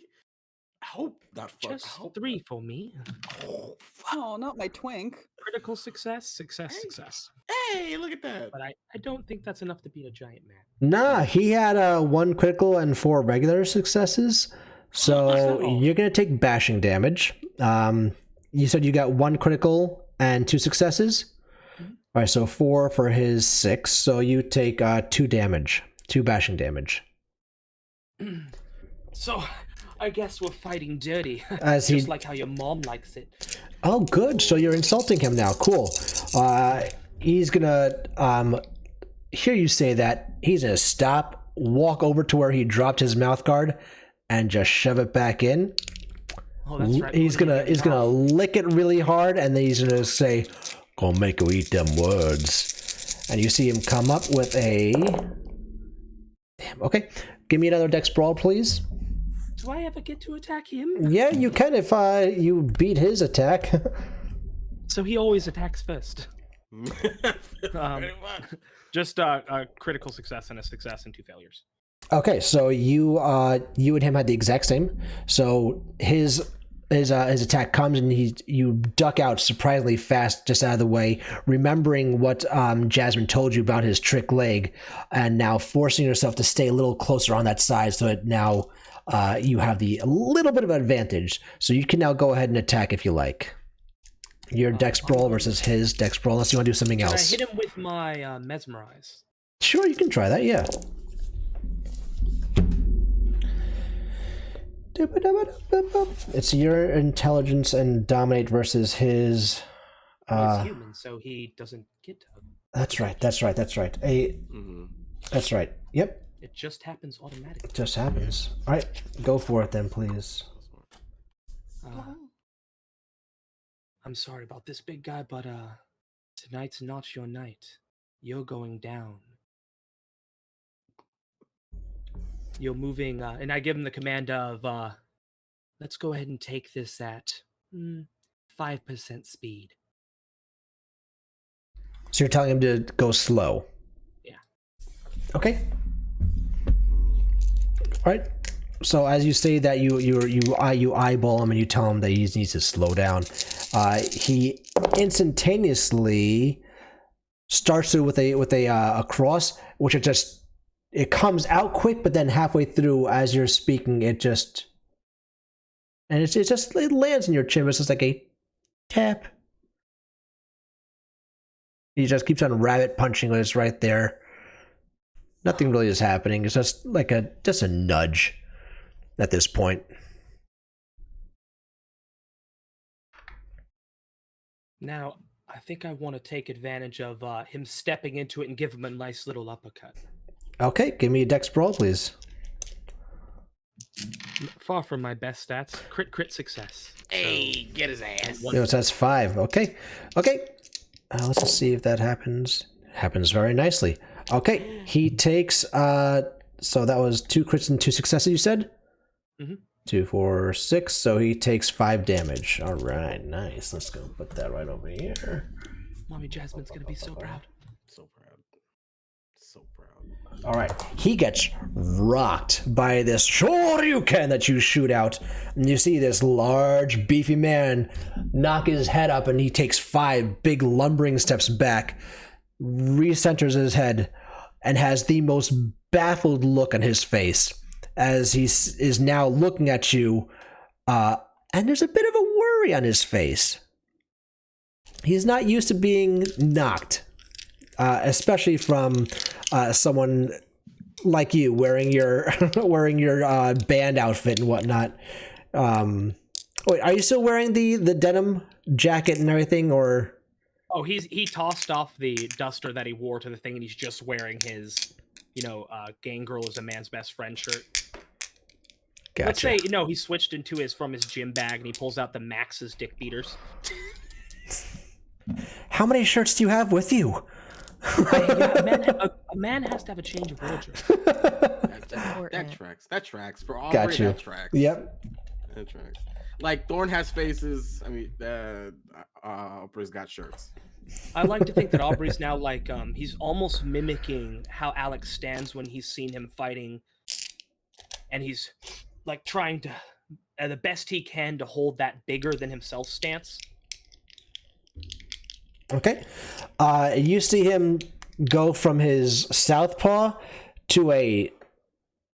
I hope not fucked. Just 3 for me. Oh, Oh, not my twink. Critical success. hey, look at that. But I don't think that's enough to beat a giant man. Nah, he had 1 critical and 4 regular successes. So you're gonna take bashing damage. You said you got 1 critical and 2 successes. All right, so 4 for his 6. So you take 2 damage, 2 bashing damage. So I guess we're fighting dirty, As just like how your mom likes it. Oh, good. So you're insulting him now. Cool. He's gonna hear you say that. He's gonna stop, walk over to where he dropped his mouth guard, and just shove it back in. Oh, that's right. He's gonna lick it really hard, and then he's gonna say, "Gonna make you eat them words." And you see him come up with a. Damn. Okay. Give me another Dex Brawl, please. Do I ever get to attack him? Yeah, you can if you beat his attack. So he always attacks first. Pretty much. Just a critical success and a success and 2 failures. Okay, so you and him had the exact same. So his attack comes and you duck out surprisingly fast, just out of the way, remembering what Jasmine told you about his trick leg, and now forcing yourself to stay a little closer on that side, so that now you have a little bit of advantage. So you can now go ahead and attack if you like. Your dex brawl versus his dex brawl, unless you want to do something Can else. I hit him with my mesmerize? Sure, you can try that, yeah. It's your intelligence and dominate versus his. He's human, so he doesn't get to. That's right. That's right. Yep. It just happens automatically. It just happens. All right, go for it then, please. I'm sorry about this, big guy, but tonight's not your night. You're going down. You're moving, and I give him the command of, let's go ahead and take this at 5% speed. So you're telling him to go slow. Yeah. Okay. All right. So as you say that, you eyeball him and you tell him that he needs to slow down. He instantaneously starts with a cross, which it comes out quick, but then halfway through, as you're speaking, it lands in your chin. It's just like a tap. He just keeps on rabbit punching when it's right there. Nothing really is happening. It's just like a nudge at this point. Now, I think I want to take advantage of him stepping into it and give him a nice little uppercut. Okay, give me a dex brawl, please. Far from my best stats. Crit success. Hey, get his ass. So that's 5. Okay. Let's just see if that happens. Happens very nicely. Okay, he takes. So that was 2 crits and 2 successes. You said. 2, 4, 6. So he takes 5 damage. All right, nice. Let's go put that right over here. Mommy Jasmine's gonna be so proud. So proud. All right, he gets rocked by this shoryuken that you shoot out, and you see this large, beefy man knock his head up, and he takes 5 big lumbering steps back, recenters his head, and has the most baffled look on his face as he is now looking at you, and there's a bit of a worry on his face. He's not used to being knocked. Especially from someone like you wearing your band outfit and whatnot. Wait, are you still wearing the denim jacket and everything, or? Oh, he tossed off the duster that he wore to the thing, and he's just wearing his, "Gang Girl is a man's best friend" shirt. Gotcha. Let's say he switched into from his gym bag, and he pulls out the Max's dick beaters. How many shirts do you have with you? A man has to have a change of wardrobe. That tracks. For all that tracks. Yep. That tracks. Like Thorn has faces. I mean, Aubrey's got shirts. I like to think that Aubrey's now like he's almost mimicking how Alex stands when he's seen him fighting, and he's like trying to the best he can to hold that bigger than himself stance. Okay. You see him go from his southpaw to a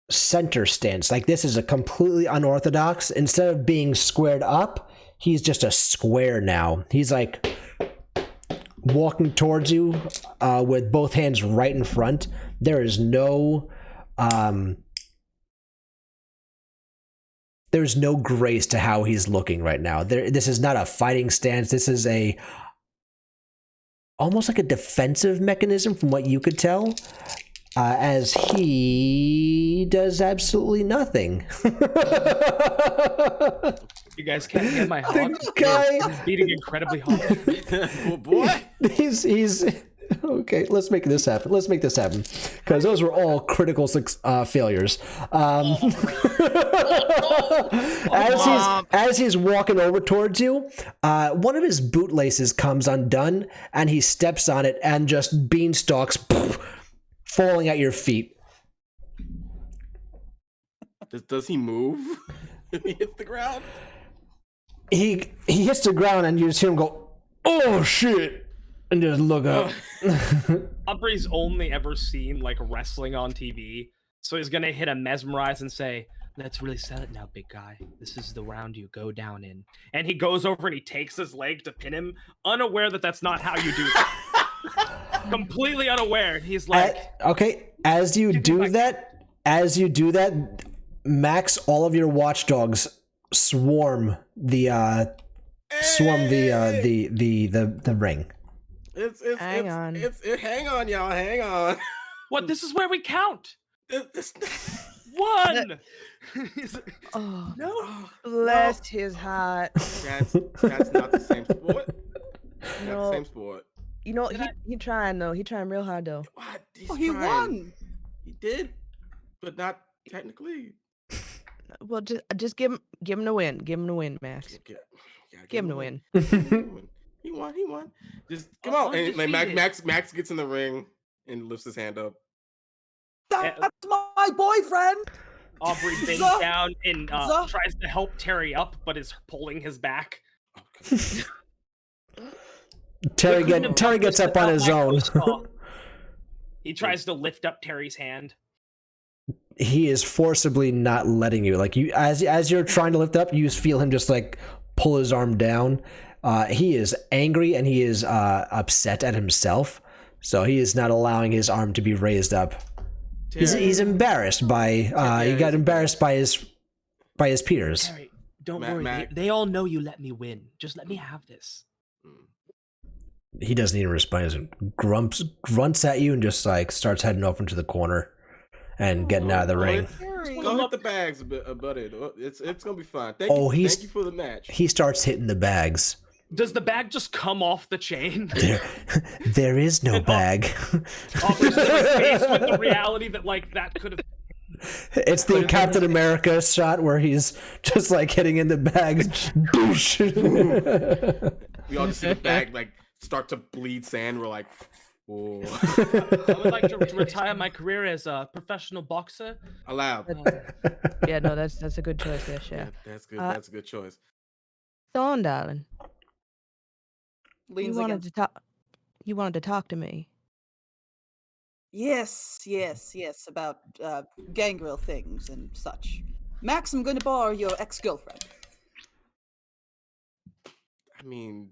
center stance. Like, this is a completely unorthodox. Instead of being squared up, he's just a square now. He's like walking towards you with both hands right in front. There is no there's no grace to how he's looking right now. This is not a fighting stance. This is almost like a defensive mechanism from what you could tell, as he does absolutely nothing. You guys can't get my heart. Guy He's beating incredibly hard. Oh, boy. He's okay. Let's make this happen. Because those were all critical failures. As he's walking over towards you, one of his bootlaces comes undone, and he steps on it, and just beanstalks falling at your feet. Does he move? He hits the ground. He hits the ground, and you just hear him go, "Oh shit!" and just look up. Aubrey's only ever seen like wrestling on TV, so he's gonna hit a mesmerize and say, Let's really sell it now, big guy. This is the round you go down in. And he goes over and he takes his leg to pin him, unaware that that's not how you do that. Completely unaware. He's like, okay, as you do that, Max, all of your watchdogs swarm the ring. Hang on. Hang on, y'all. Hang on. what? This is where we count. This- One. Oh, no, bless his heart. that's not the same sport. Not No. the same sport. You know, he trying though. He trying real hard though. What? He's Oh, he trying. won. He did, but not technically. Well, just give him the win. Give him the win, Max. Give him the win. He won. Just come on. And like Undefeated. Max gets in the ring and lifts his hand up. That's my boyfriend. Aubrey bends Zuh. down and Zuh. tries to help Terry up, but is pulling his back. Terry couldn't have done gets this up on without his my own. close call. He tries to lift up Terry's hand. He is forcibly not letting you. Like you, as you're trying to lift up, you just feel him just like pull his arm down. He is angry and he is upset at himself, so he is not allowing his arm to be raised up. He's embarrassed by he got embarrassed by his peers. Terry, don't Mac- worry. Mac- They all know you let me win. Just let me have this. He doesn't even respond. He grunts at you and just like starts heading off into the corner and getting out of the ring. Go hit the bags, buddy. It's gonna be fine. Thank you for the match. He starts hitting the bags. Does the bag just come off the chain? There is no bag. Aubrey's still faced with the reality that like that could have. It's the Captain America shot where he's just like hitting in the bags. Boosh. We all just see the bag like start to bleed sand. We're like, whoa. I would like to retire my career as a professional boxer. Allowed. Yeah, no, that's a good choice there, Chef. That's good. That's a good choice. Thorn, darling, Leans you wanted against. to talk. You wanted to talk to me. Yes, about gangrel things and such. Max, I'm going to borrow your ex-girlfriend. I mean,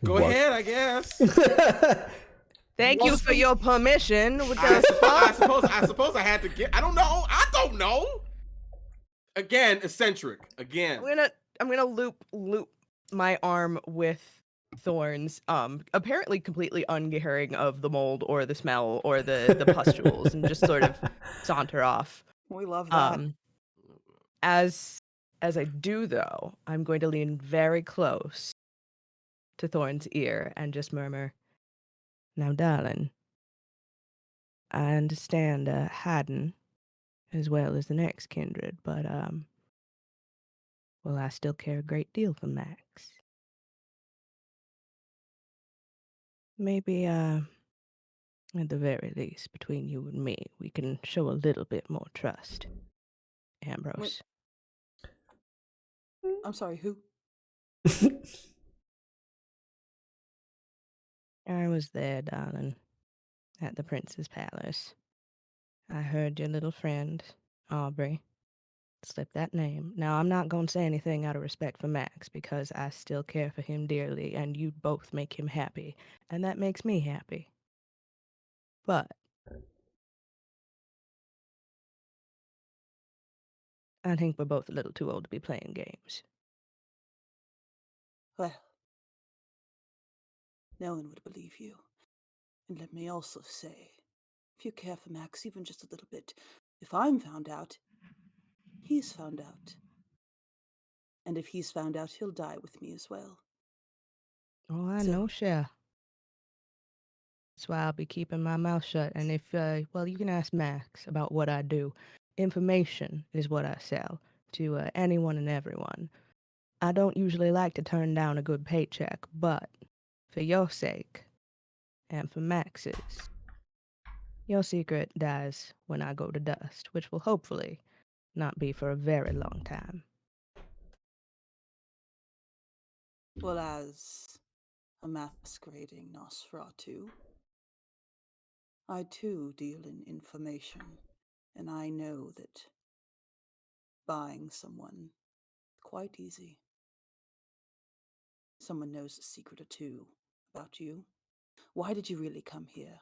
go What? ahead, I guess. Thank you for your permission. With I the suppose I had to get. I don't know. Again, eccentric. Again. I'm gonna loop my arm with Thorns, apparently completely uncaring of the mold or the smell or the pustules, and just sort of saunter off. We love that. As I do though, I'm going to lean very close to Thorn's ear and just murmur, "Now, darling, I understand Haddon as well as the next kindred, but well, I still care a great deal for Max. Maybe at the very least, between you and me, we can show a little bit more trust, Ambrose." I'm sorry, who? I was there, darling, at the prince's palace. I heard your little friend, Aubrey, slip that name. Now, I'm not going to say anything out of respect for Max, because I still care for him dearly, and you both make him happy, and that makes me happy. But I think we're both a little too old to be playing games. Well, no one would believe you. And let me also say, if you care for Max even just a little bit, if I'm found out, he's found out. And if he's found out, he'll die with me as well. Oh, I So- know, Cher. That's why I'll be keeping my mouth shut. And if, well, you can ask Max about what I do. Information is what I sell to anyone and everyone. I don't usually like to turn down a good paycheck, but for your sake, and for Max's, your secret dies when I go to dust, which will hopefully not be for a very long time. Well, as a masquerading Nosferatu, I too deal in information. And I know that buying someone quite easy. Someone knows a secret or two about you. Why did you really come here?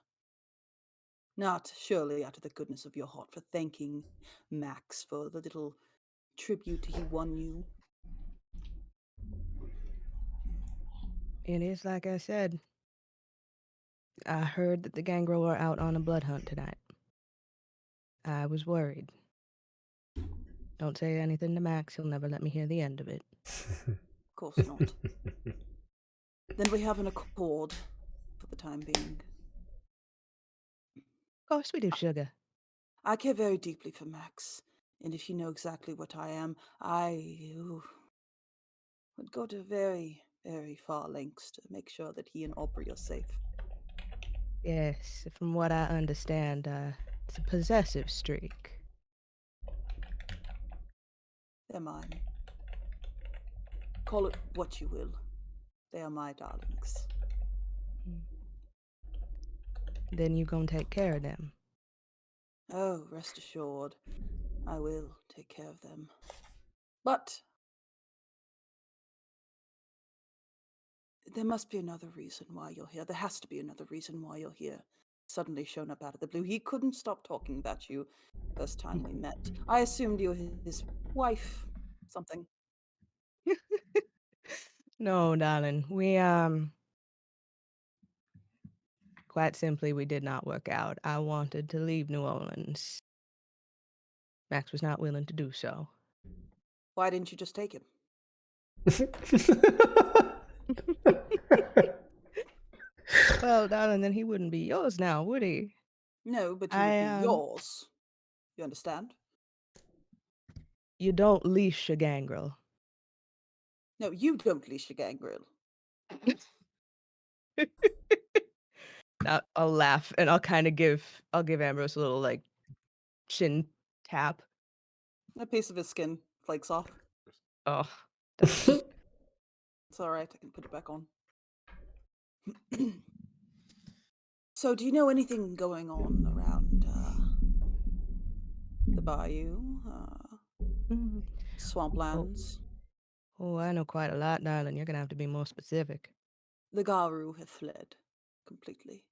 Not surely out of the goodness of your heart for thanking Max for the little tribute he won you. It is like I said. I heard that the gangrel are out on a blood hunt tonight. I was worried. Don't say anything to Max, he'll never let me hear the end of it. Of course not. Then we have an accord for the time being. Of course we do, sugar. I care very deeply for Max, and if you know exactly what I am, I would go to very, very far lengths to make sure that he and Aubrey are safe. Yes, from what I understand, it's a possessive streak. They're mine. Call it what you will. They are my darlings. Then you gonna take care of them. Oh, rest assured, I will take care of them. But there must be another reason why you're here. There has to be another reason why you're here. Suddenly shown up out of the blue. He couldn't stop talking about you first time we met. I assumed you were his wife, something. No, darling. We, quite simply, we did not work out. I wanted to leave New Orleans. Max was not willing to do so. Why didn't you just take him? Well, darling, then he wouldn't be yours now, would he? No, but he I, would be yours. You understand? You don't leash a gangrel. No, you don't leash a gangrel. I'll laugh and I'll give Ambrose a little like chin tap. A piece of his skin flakes off. Oh, It's all right. I can put it back on. So, do you know anything going on around the bayou, mm. swamplands? Oh, I know quite a lot, darling. You're gonna have to be more specific. The Garu have fled completely.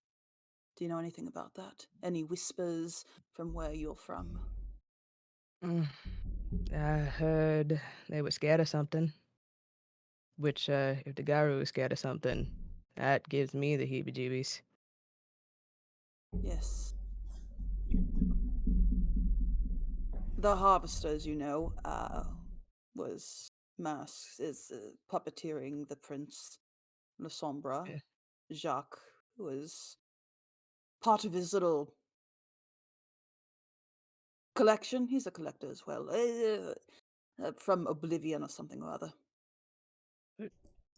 Do you know anything about that? Any whispers from where you're from? I heard they were scared of something. Which, if the Garu is scared of something, that gives me the heebie-jeebies. Yes. The Harvester, as you know, was puppeteering the Prince Le Sombre. Yeah. Jacques was part of his little collection. He's a collector as well. From Oblivion or something or other.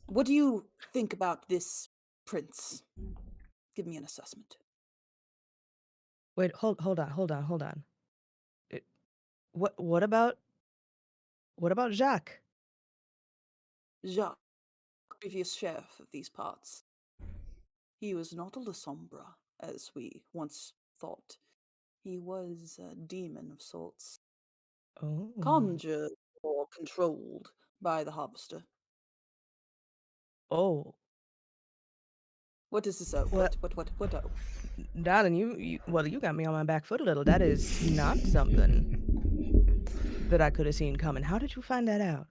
What do you think about this prince? Give me an assessment. Wait, hold on. What about Jacques? Jacques, previous sheriff of these parts. He was not a Le Sombre, as we once thought. He was a demon of sorts, Oh. conjured or controlled by the Harvester. Oh. What is this? Oh, What? what? Oh. Darling, you got me on my back foot a little. That is not something that I could have seen coming. How did you find that out?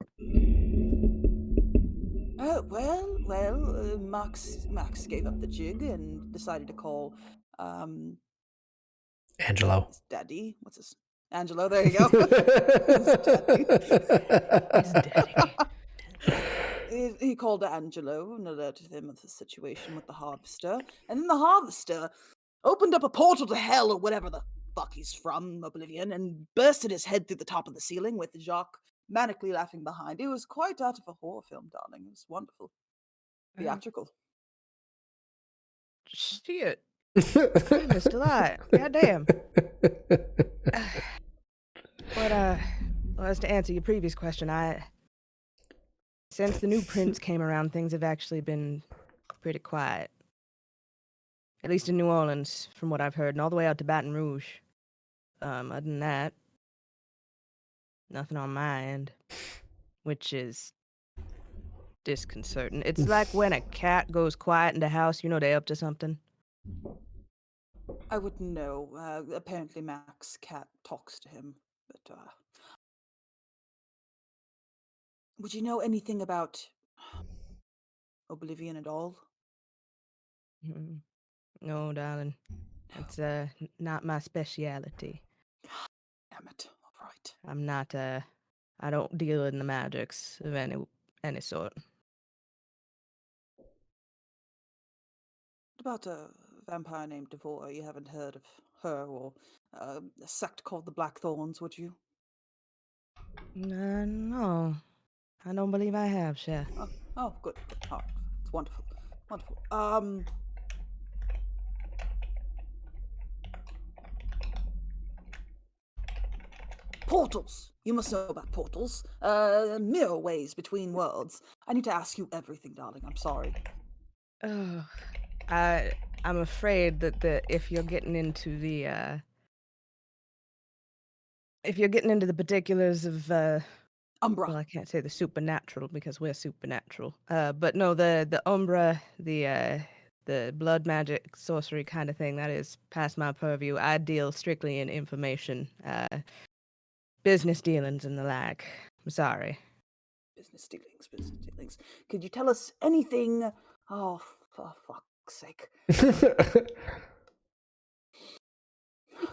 Well, Max gave up the jig and decided to call Angelo. his daddy. What's his Angelo? There you go. His daddy. He called Angelo and alerted him of the situation with the Harvester, and then the Harvester opened up a portal to hell or whatever the fuck he's from, Oblivion, and bursted his head through the top of the ceiling with Jacques manically laughing behind. It was quite out of a horror film, darling. It was wonderful. Theatrical. Shit. I missed a lot. Goddamn. But, well, as to answer your previous question, since the new prince came around, things have actually been pretty quiet. At least in New Orleans, from what I've heard, and all the way out to Baton Rouge. Other than that, nothing on my end, which is disconcerting. It's like when a cat goes quiet in the house, you know they up to something. I wouldn't know. Apparently, Mac's cat talks to him. But would you know anything about Oblivion at all? Mm, No, darling, it's not my speciality. Damn it! All right. I'm not I don't deal in the magics of any sort. What about a vampire named Devora? You haven't heard of her or a sect called the Blackthorns, would you? No, I don't believe I have, Chef. Oh, good. Oh, it's wonderful. Wonderful. Portals! You must know about portals. Mirror ways between worlds. I need to ask you everything, darling. I'm sorry. Oh, I'm afraid that if you're getting into the particulars of Umbra. well, I can't say the supernatural because we're supernatural. But no, the Umbra, the blood magic sorcery kind of thing, that is past my purview. I deal strictly in information, business dealings and the like. I'm sorry. Business dealings. Could you tell us anything? Oh, for fuck's sake.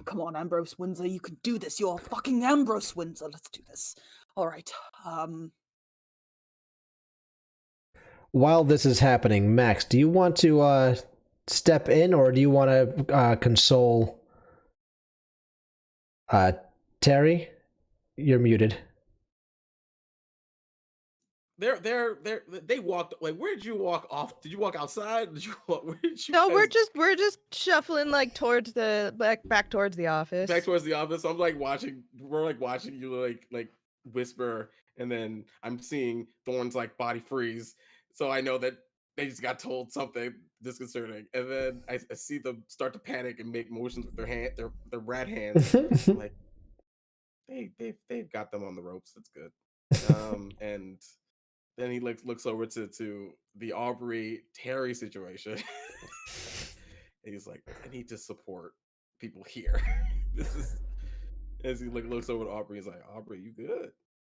Come on, Ambrose Windsor, you can do this. You're fucking Ambrose Windsor. Let's do this. All right. While this is happening, Max, do you want to step in, or do you want to console Terry? You're muted. They walked. Like, where did you walk off? Did you walk outside? Did you walk? Where did you? No, we're guys- just shuffling like towards the back towards the office. back towards the office. I'm like watching. We're like watching you like whisper, and then I'm seeing Thorn's like body freeze. So I know that they just got told something disconcerting, and then I see them start to panic and make motions with their rat hands. I'm like, they've got them on the ropes. That's good. And then he looks over to the Aubrey Terry situation. And he's like, I need to support people here. This is as he looks over to Aubrey, he's like, Aubrey, you good?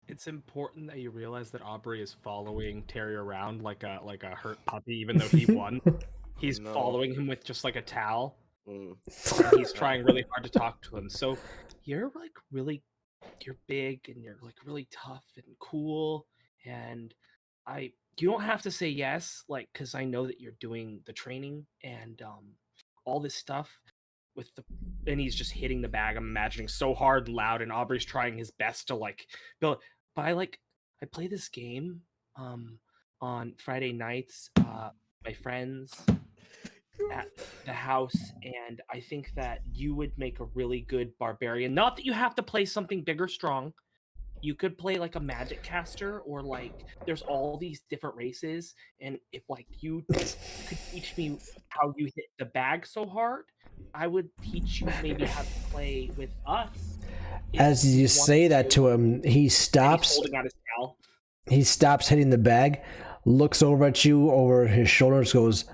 It's important that you realize that Aubrey is following Terry around like a hurt puppy, even though he won. He's No. following him with just like a towel. Mm. And he's trying really hard to talk to him. So you're big and you're like really tough and cool, and you don't have to say yes, like, because I know that you're doing the training and all this stuff and he's just hitting the bag, I'm imagining, so hard and loud, and Aubrey's trying his best to like build. But I play this game on Friday nights, my friends at the house, and I think that you would make a really good barbarian. Not that you have to play something big or strong. You could play like a magic caster, or like there's all these different races, and if like you could teach me how you hit the bag so hard, I would teach you maybe how to play with us. As you say that to him, he stops. Holding out his towel. He stops hitting the bag, looks over at you over his shoulders, goes,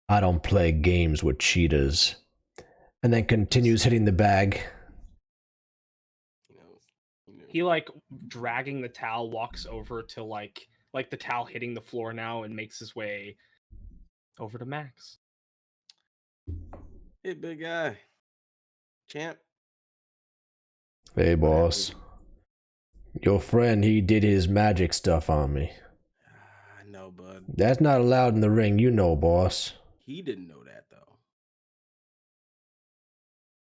I don't play games with cheaters, and then continues hitting the bag. He like dragging the towel, walks over to like the towel hitting the floor now, and makes his way over to Max. Hey, big guy, champ. Hey, boss. Your friend, he did his magic stuff on me. I know, bud. That's not allowed in the ring, you know, boss. He didn't know that though.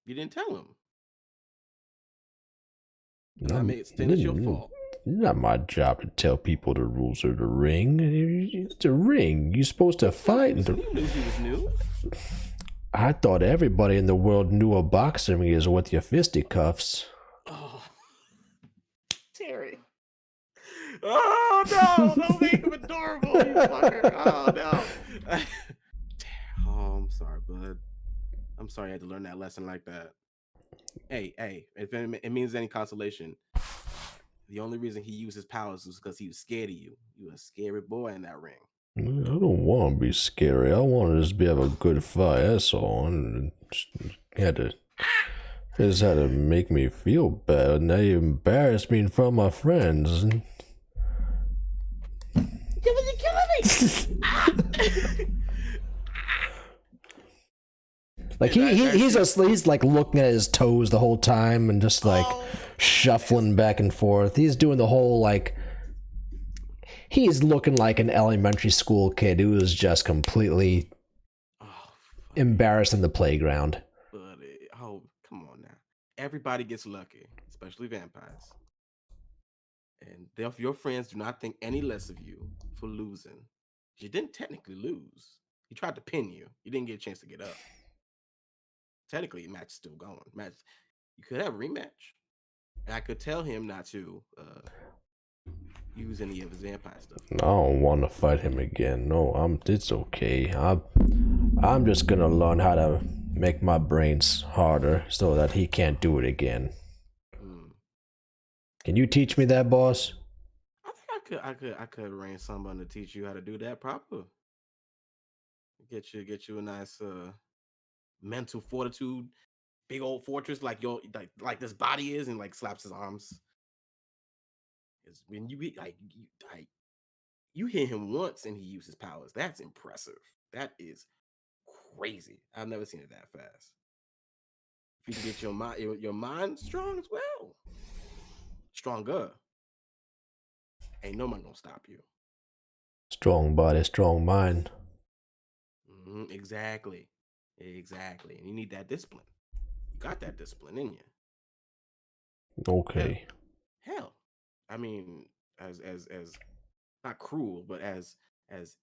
You didn't tell him. It's your fault. It's not my job to tell people the rules of the ring. It's a ring. You're supposed to fight. You knew he was new. I thought everybody in the world knew a boxing ring is with your fisticuffs. Oh, Terry. Oh no! Don't make him adorable, you fucker. Oh no. Oh, I'm sorry, bud. I'm sorry I had to learn that lesson like that. Hey, if it means any consolation, the only reason he used his powers was because he was scared of you. You were a scary boy in that ring. I don't want to be scary. I want to just have a good fight. That's all. And just had to make me feel bad. Now you embarrassed me in front of my friends. You're killing me! Like he's like looking at his toes the whole time and just like shuffling back and forth. He's doing the whole like he's looking like an elementary school kid who was just completely embarrassed in the playground. Buddy, come on now. Everybody gets lucky, especially vampires. And your friends do not think any less of you for losing. You didn't technically lose. He tried to pin you. You didn't get a chance to get up. Technically, the match is still going. You could have a rematch. And I could tell him not to use any of his vampire stuff. I don't want to fight him again. No, it's okay. I'm just gonna learn how to make my brains harder so that he can't do it again. Can you teach me that, boss? I could arrange someone to teach you how to do that proper. Get you a nice mental fortitude, big old fortress like this body is, and like slaps his arms. It's when you hit him once and he uses powers. That's impressive. That is crazy. I've never seen it that fast. If you can get your mind strong as well, stronger, ain't no one gonna stop you. Strong body, strong mind. Exactly. And you need that discipline. You got that discipline in you. Okay. Hell, I mean, as not cruel, but as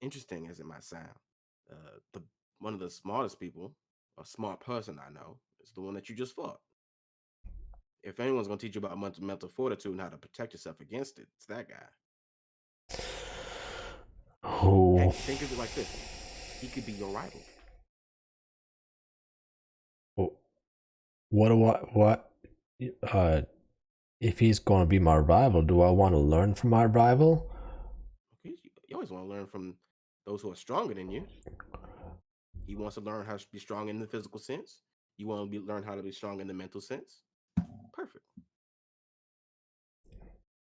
interesting as it might sound, one of the smartest people, a smart person I know, is the one that you just fought. If anyone's gonna teach you about mental fortitude and how to protect yourself against it, it's that guy. Oh. Heck, think of it like this: he could be your rival. If he's going to be my rival, do I want to learn from my rival? Okay, you always want to learn from those who are stronger than you. He wants to learn how to be strong in the physical sense. You want to learn how to be strong in the mental sense. Perfect.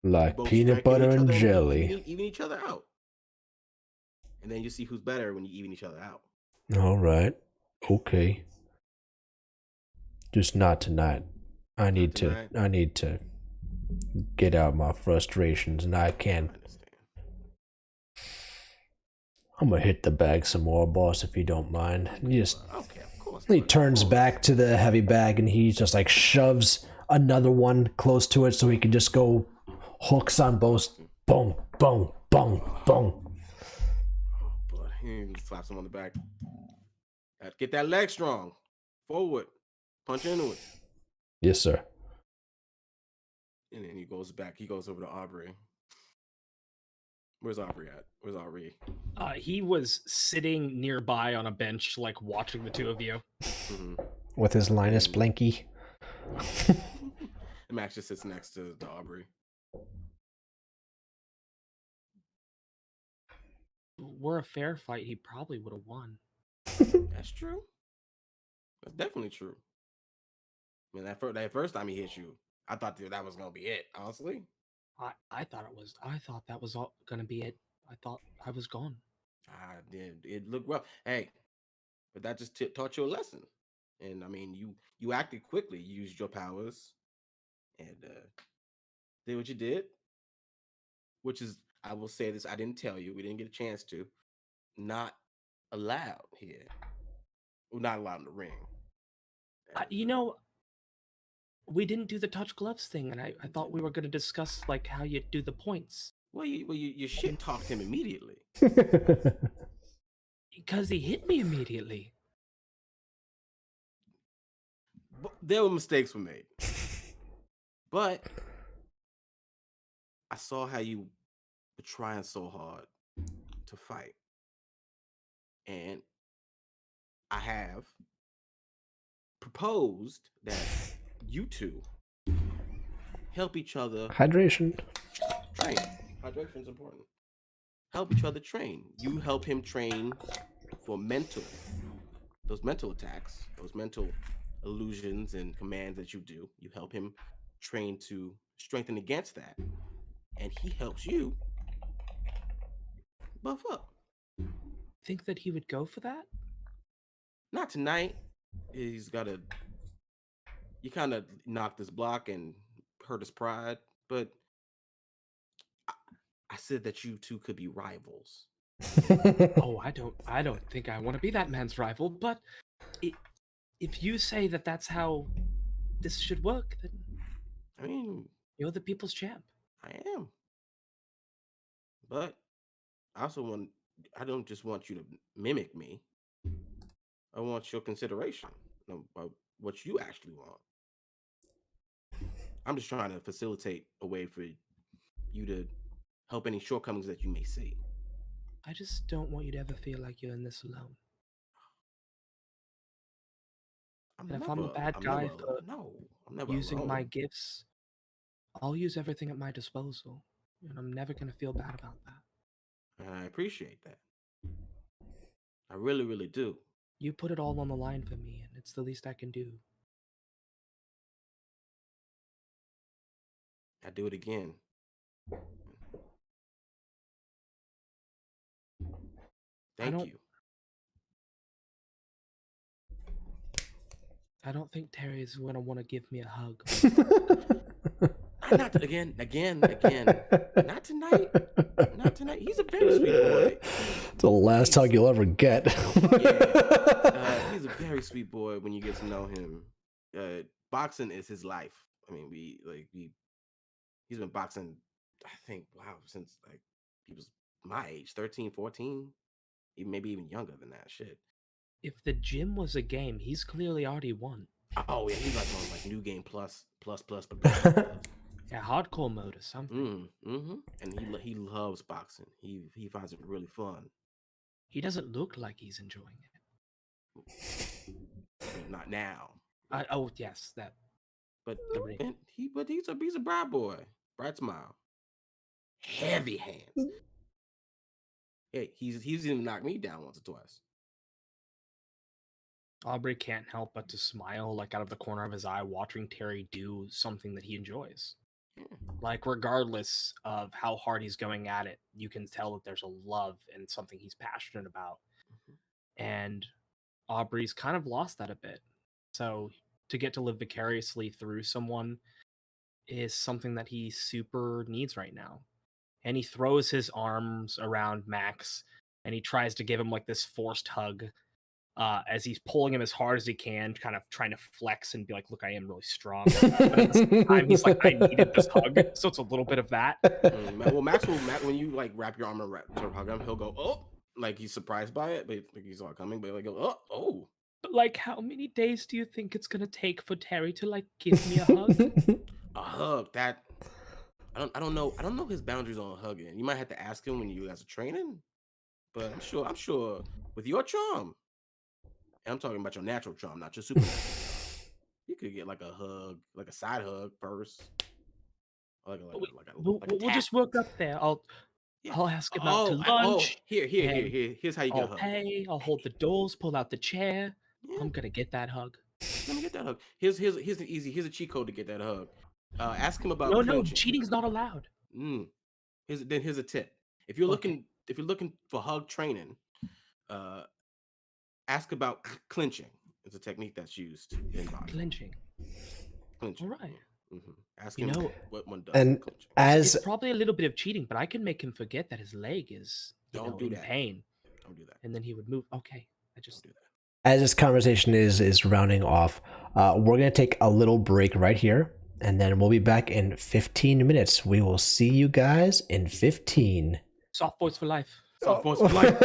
Like peanut butter and jelly. Even each other out. And then you see who's better when you even each other out. All right. Okay. Just not tonight. I need to get out my frustrations, and I can't. I'm gonna hit the bag some more, boss, if you don't mind. Okay, of course. He turns back to the heavy bag and he just like shoves another one close to it so he can just go hooks on both. Boom, boom, boom, boom. Oh, but he slaps him on the back. Get that leg strong. Forward. Punch into it. Yes, sir. And then he goes back. He goes over to Aubrey. Where's Aubrey at? Where's Aubrey? He was sitting nearby on a bench, like watching the two of you. With his Linus Blinky. Max just sits next to Aubrey. Were a fair fight, he probably would have won. That's true. That's definitely true. I mean, that first time he hit you, I thought that was gonna be it. Honestly, I thought it was. I thought that was all gonna be it. I thought I was gone. I did. It looked rough. Hey, but that just taught you a lesson. And I mean, you acted quickly. You used your powers, and did what you did. Which is, I will say this: I didn't tell you. We didn't get a chance to. Not allowed here. We're not allowed in the ring. We didn't do the touch gloves thing, and I thought we were going to discuss like how you do the points. Well, you shit talked him immediately. Because he hit me immediately. But there were mistakes were made. But I saw how you were trying so hard to fight. And I have proposed that you two help each other Hydration. train. Hydration is important. Help each other train. You help him train for those mental attacks, those mental illusions and commands that you do. You help him train to strengthen against that. And he helps you buff up. Think that he would go for that? Not tonight. He's got to. You kind of knocked his block and hurt his pride, but I said that you two could be rivals. Oh, I don't think I want to be that man's rival, but if you say that that's how this should work, then I mean, you're the people's champ. I am. But I don't just want you to mimic me. I want your consideration about what you actually want. I'm just trying to facilitate a way for you to help any shortcomings that you may see. I just don't want you to ever feel like you're in this alone. And if I'm a bad guy for I'm never using alone. my gifts, I'll use everything at my disposal, and I'm never going to feel bad about that. And I appreciate that. I really, really do. You put it all on the line for me, and it's the least I can do. I do it again. Thank you. I don't think Terry's going to want to give me a hug. Not again. Not tonight. Not tonight. He's a very sweet boy. It's the last hug you'll ever get. He's a very sweet boy when you get to know him. Boxing is his life. I mean, he's been boxing, I think, since like he was my age, 13, 14, maybe even younger than that. Shit. If the gym was a game, he's clearly already won. Oh yeah, he's like on like new game plus. Yeah, hardcore mode or something. And he loves boxing. He finds it really fun. He doesn't look like he's enjoying it. I mean, not now. Oh yes, that. But he's a bright boy, bright smile, heavy hands. Hey, he's even knocked me down once or twice. Aubrey can't help but to smile, like out of the corner of his eye, watching Terry do something that he enjoys. Like, regardless of how hard he's going at it, you can tell that there's a love and something he's passionate about. And Aubrey's kind of lost that a bit. So to get to live vicariously through someone is something that he super needs right now. And he throws his arms around Max and he tries to give him like this forced hug. As he's pulling him as hard as he can, kind of trying to flex and be like, look, I am really strong. But at the same time, he's like, I needed this hug. So it's a little bit of that. Well, Max, when you like wrap your arm around to hug him, he'll go, oh, like he's surprised by it, but like he's all coming, but like, oh. But like, how many days do you think it's going to take for Terry to like give me a hug? A hug, that, I don't know his boundaries on hugging. You might have to ask him when you guys are training, but I'm sure with your charm, and I'm talking about your natural charm, not your supernatural charm. You could get like a hug, like a side hug first. We'll just work up there. I'll ask him out to lunch. Here's how you get a hug. I'll hold the doors, pull out the chair. Yeah. I'm gonna get that hug. Let me get that hug. Here's a cheat code to get that hug. Ask him about no, cheating's not allowed. Here's a tip. If you're looking for hug training, ask about clinching. It's a technique that's used in boxing. Clinching. All right. Ask him what one does. And it's probably a little bit of cheating, but I can make him forget that his leg is in pain. Don't do that. And then he would move. Okay, I just do that. As this conversation is rounding off, we're going to take a little break right here, and then we'll be back in 15 minutes. We will see you guys in 15. Soft boys for life. Soft boys for life.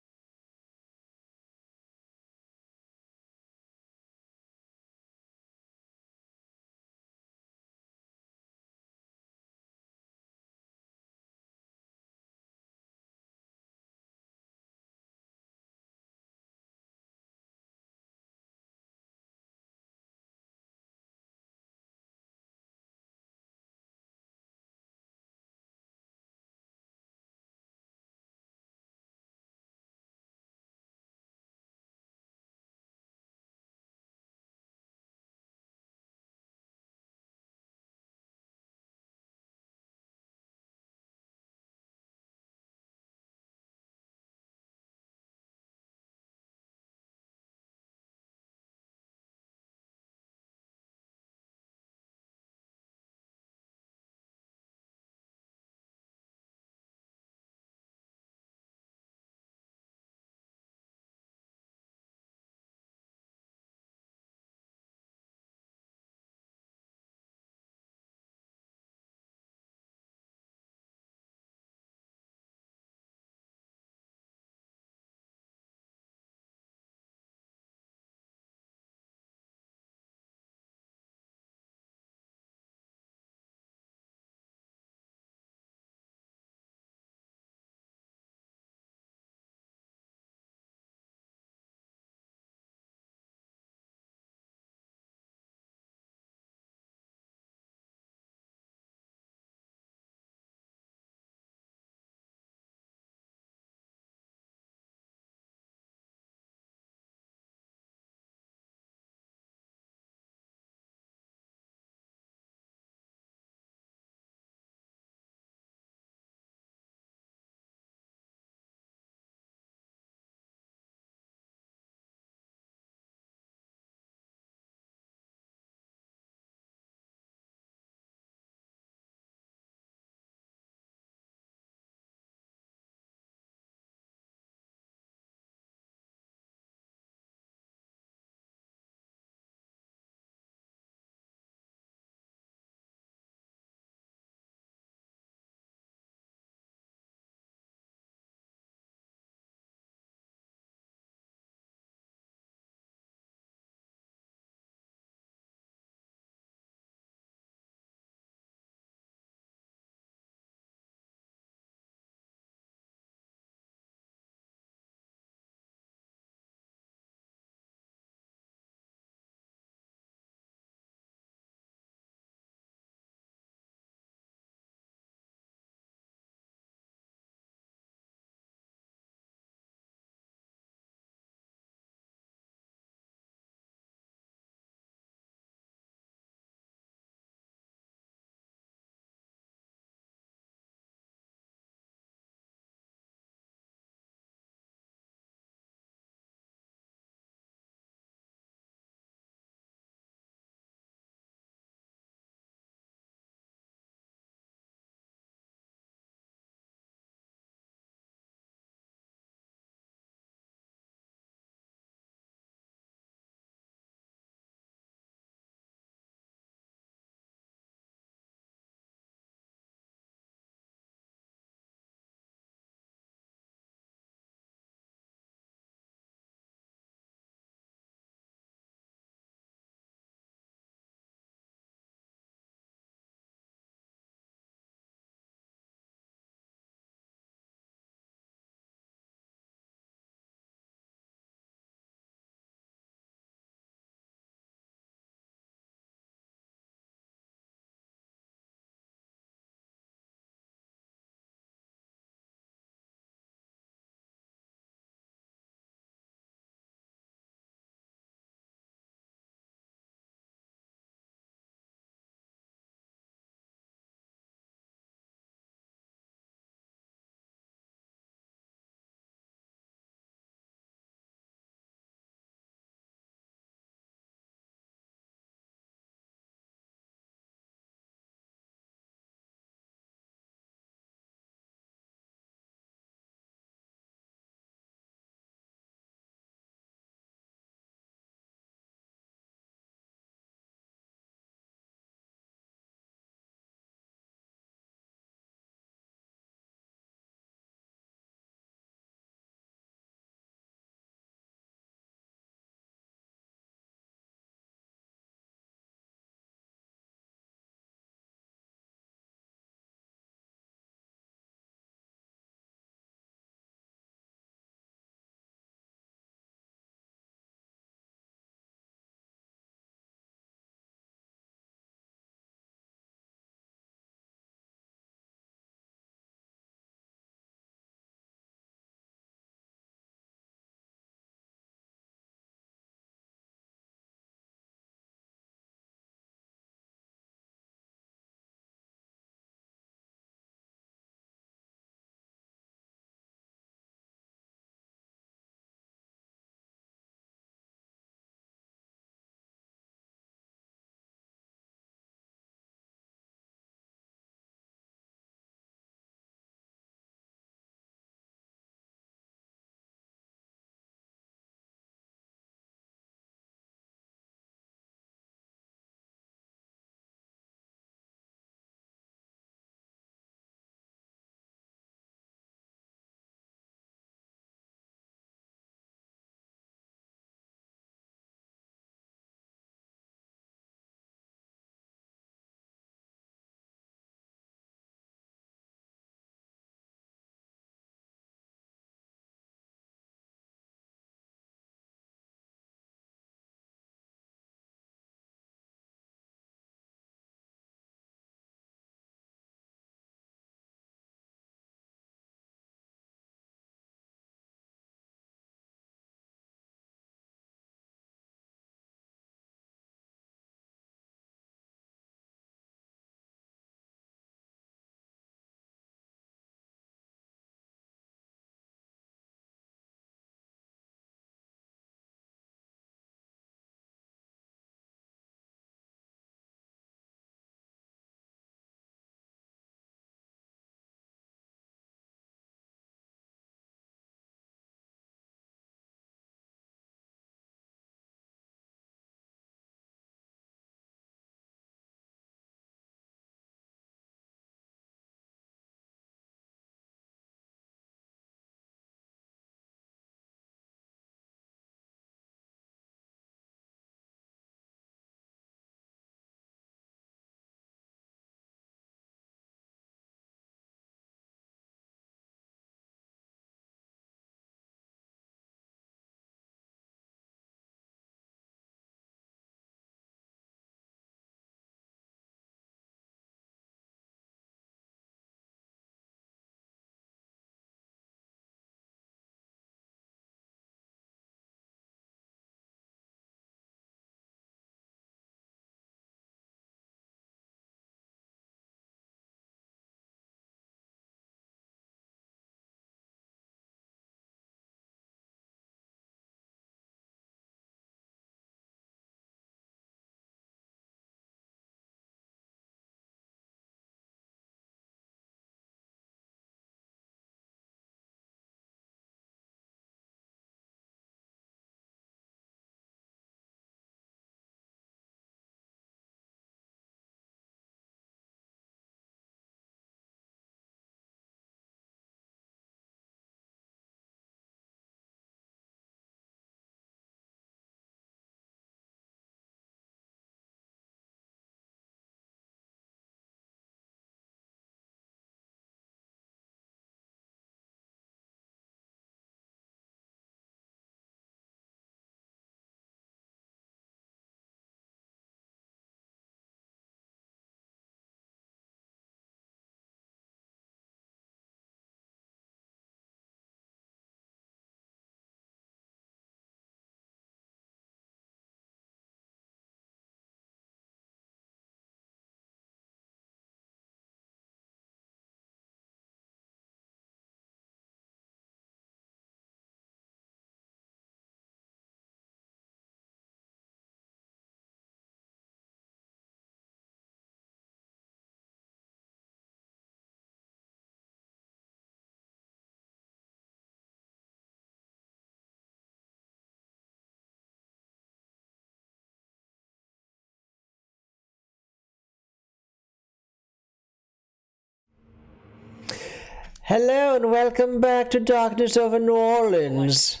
Hello and welcome back to Darkness Over New Orleans.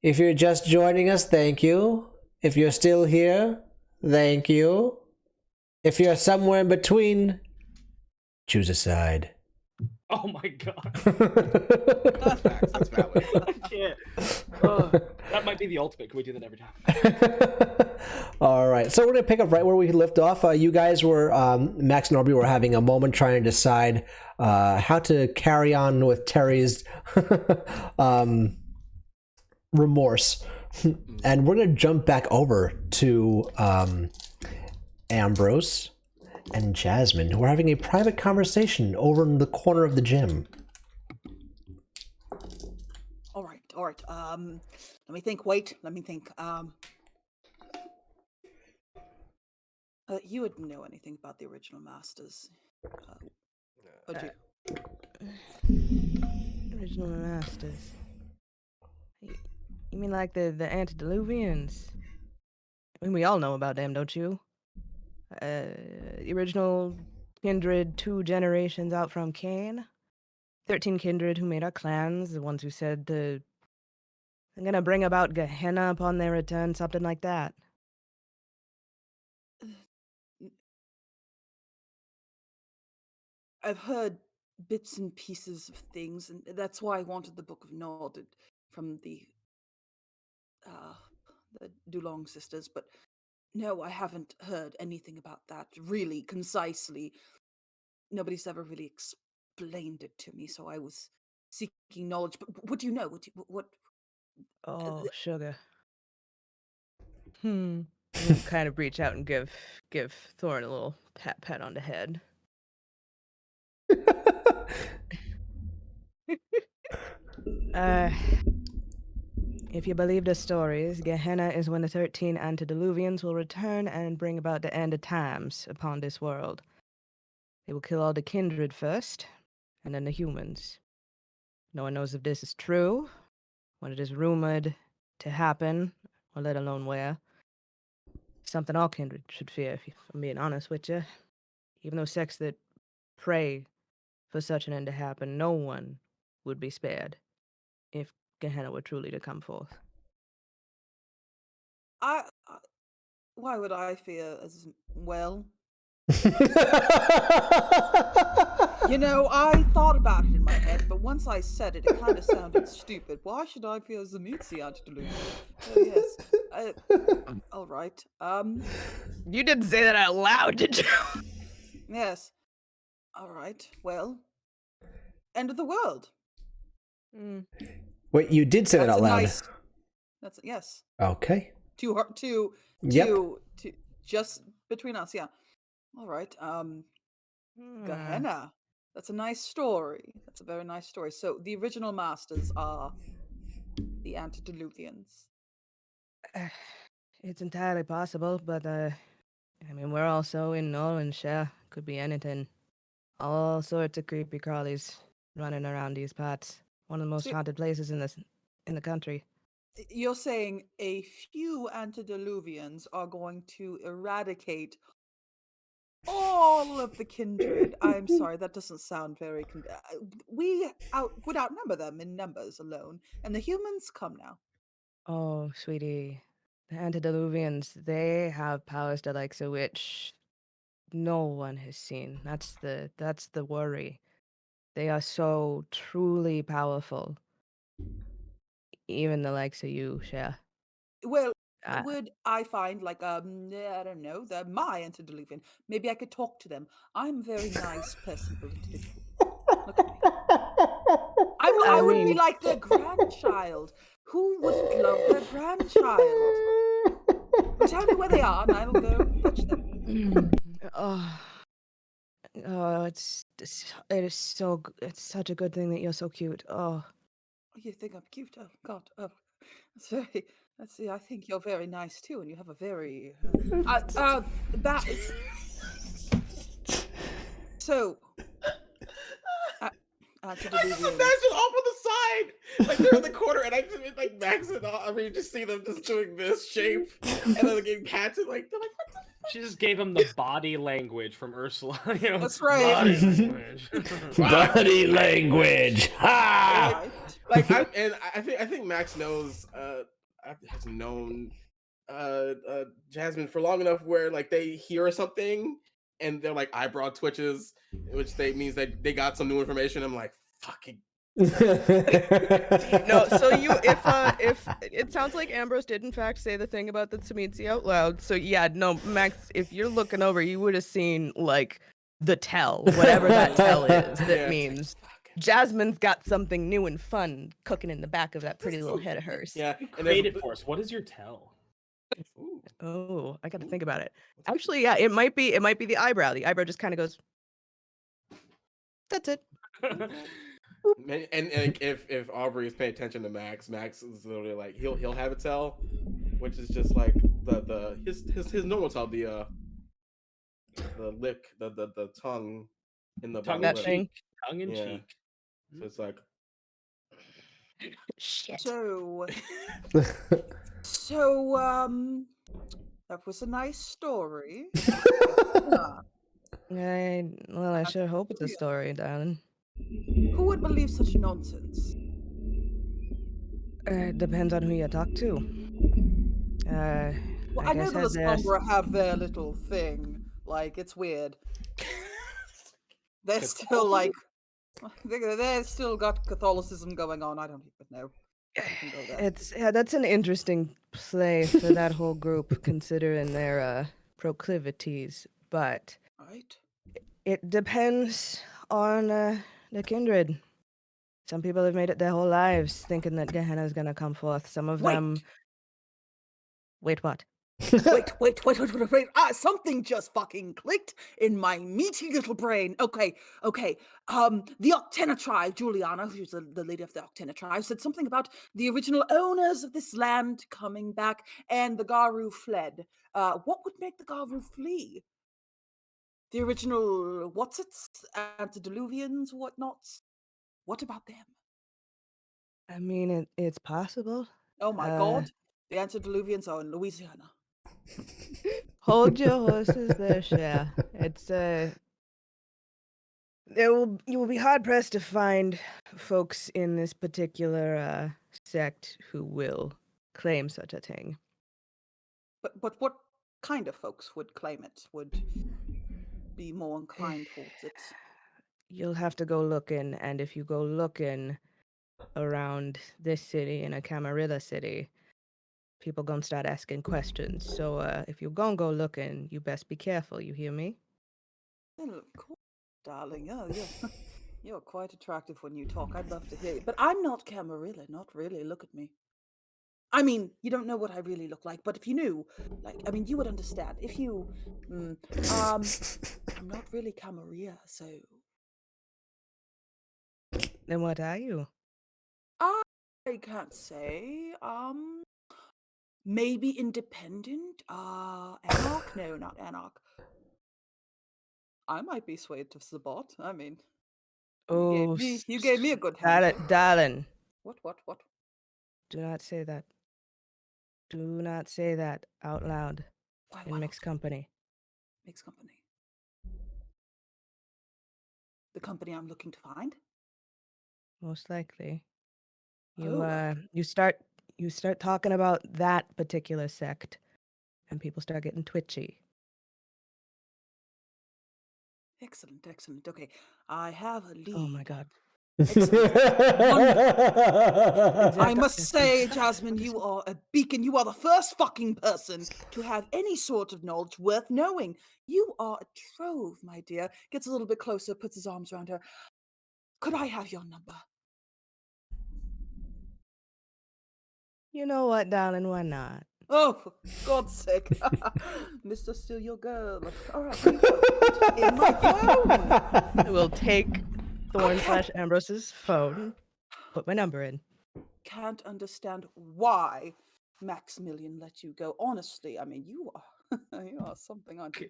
If you're just joining us, thank you. If you're still here, thank you. If you're somewhere in between, choose a side. Oh my god. That's facts. That's valid. I can't. That might be the ultimate. Can we do that every time? All right, so we're gonna pick up right where we left off. You guys were Max and Orby were having a moment trying to decide how to carry on with Terry's remorse, and we're gonna jump back over to Ambrose and Jasmine, who are having a private conversation over in the corner of the gym. All right. Let me think. Wait, let me think. You wouldn't know anything about the original masters, would you? Original masters. You mean like the antediluvians? I mean, we all know about them, don't you? The original kindred 2 generations out from Cain. 13 kindred who made our clans, the ones who said I'm gonna bring about Gehenna upon their return, something like that. I've heard bits and pieces of things, and that's why I wanted the Book of Nod from the Dulong sisters. But no, I haven't heard anything about that really concisely. Nobody's ever really explained it to me, so I was seeking knowledge. But what do you know? What? Oh, sugar. I'm kind of reach out and give Thorn a little pat on the head. If you believe the stories, Gehenna is when the 13 antediluvians will return and bring about the end of times upon this world. They will kill all the kindred first, and then the humans. No one knows if this is true, when it is rumored to happen, or let alone where. Something all kindred should fear, if I'm being honest with you. Even those sects that pray for such an end to happen, no one would be spared if Gehenna were truly to come forth. Why would I fear as well? You know, I thought about it in my head, but once I said it, it kind of sounded stupid. Why should I fear Zamitzi antediluvian? Oh, yes. All right. You didn't say that out loud, did you? Yes. All right. Well, end of the world. Wait, you did say that out loud. That's yes. Okay. To Yep. just between us, yeah. All right. Gehenna. That's a nice story. That's a very nice story. So the original masters are the antediluvians. It's entirely possible, but I mean, we're also in Nolanshire. Could be anything. All sorts of creepy crawlies running around these parts. One of the most So- haunted places in the country. You're saying a few antediluvians are going to eradicate all of the kindred. I'm sorry, that doesn't sound very. We would outnumber them in numbers alone, and the humans come now. Oh, sweetie. The antediluvians, they have powers the likes of which no one has seen. That's the worry. They are so truly powerful. Even the likes of you, Shea. Well, Uh, would I find like I don't know, my antediluvian? Maybe I could talk to them. I'm a very nice, personable individual. Look at me. I would be mean- like their grandchild. Who wouldn't love their grandchild? Well, tell me where they are, and I'll go fetch them. it's such a good thing that you're so cute. Oh, You think I'm cute? Oh God! Oh, that's very. Let's see. I think you're very nice too, and you have a very. So. I just imagine off on the side, like they're in the corner, and I just like Max and all. I mean, you just see them just doing this shape, and then they're getting patted. Like they're like, what the She just gave him the body language from Ursula. You know, That's right. Body language. Body language. Ha! Like, I think Max knows, has known, Jasmine for long enough where like they hear something and they're like eyebrow twitches, which means that they got some new information. I'm like, fucking. No, so if it sounds like Ambrose did in fact say the thing about the Tsumitsu out loud. So yeah, no, Max, if you're looking over, you would have seen like the tell, whatever that tell is. That Yeah. means Jasmine's got something new and fun cooking in the back of that pretty little head of hers. Yeah, and Create it for us. What is your tell? Ooh. Oh, I got to think about it. Actually, yeah, it might be the eyebrow. The eyebrow just kind of goes. That's it. And if Aubrey is paying attention to Max is literally like he'll have a tell, which is just like his normal tell, the lick, the tongue in the Tongue bottom in lip. thing. cheek. Tongue in Yeah. cheek. So it's like Shit. So, that was a nice story. Yeah. I sure hope it's a story, darling. Who would believe such nonsense? Depends on who you talk to. Well, I I know guess the as there's- Lumbra have their little thing. Like, it's weird. They're still like, they're still got Catholicism going on. I don't even know. We can go there. that's an interesting play for that whole group, considering their proclivities. But Right? it depends on the kindred. Some people have made it their whole lives thinking that Gehenna is gonna come forth. Some of Wait. them. Wait, what? Wait. Something just fucking clicked in my meaty little brain. Okay. The Octena tribe, Juliana, who's the leader of the Octena tribe, said something about the original owners of this land coming back and the Garu fled. What would make the Garu flee? The original, antediluvians, whatnots? What about them? I mean, it's possible. Oh my Uh, god. The antediluvians are in Louisiana. Hold your horses there, Cher. It's you will be hard pressed to find folks in this particular sect who will claim such a thing. But what kind of folks would claim it? Would be more inclined towards it? You'll have to go looking, and if you go looking around this city in a Camarilla city, people gonna start asking questions. So if you're gonna go looking, you best be careful. You hear me? Oh, of course, darling. Oh, you're quite attractive when you talk. I'd love to hear you. But I'm not Camarilla, not really. Look at me. I mean, you don't know what I really look like, but if you knew, you would understand. If you, I'm not really Camarilla, so Then what are you? I can't say. Maybe independent. Anarch? No, not Anarch. I might be swayed to Sabot. I mean, Oh, you gave me a good hand. darling. What? Do not say that. Do not say that out loud Why in mixed company. Mixed company. The company I'm looking to find? Most likely. You Oh. you start talking about that particular sect, and people start getting twitchy. Excellent. Okay, I have a lead. Oh my god. I must say, Jasmine, you are a beacon. You are the first fucking person to have any sort of knowledge worth knowing. You are a trove, my dear. Gets a little bit closer, puts his arms around her. Could I have your number? You know what, darling? Why not? Oh, for God's sake. Mr. Steal Your Girl. All right, here you go. Put it in my phone. I will take Thorn/Ambrose's phone, put my number in. Can't understand why Maximilian let you go. Honestly, I mean, you are something, aren't you?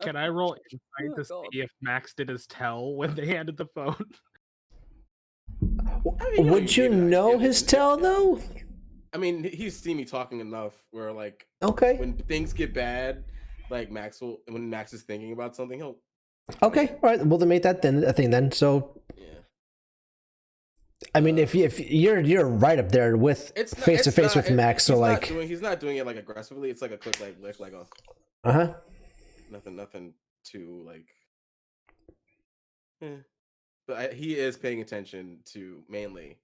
Can I roll insight Oh, to God. see if Max did his tell when they handed the phone? Would you know his tell though? I mean, he's seen me talking enough where like Okay. when things get bad, like when Max is thinking about something, he'll Okay, all right. We'll make that then a thing then. So, yeah. I mean, if you're right up there with It's face to face with Max, so like, he's not doing it like aggressively. It's like a quick like lick, like nothing too like. But he is paying attention to mainly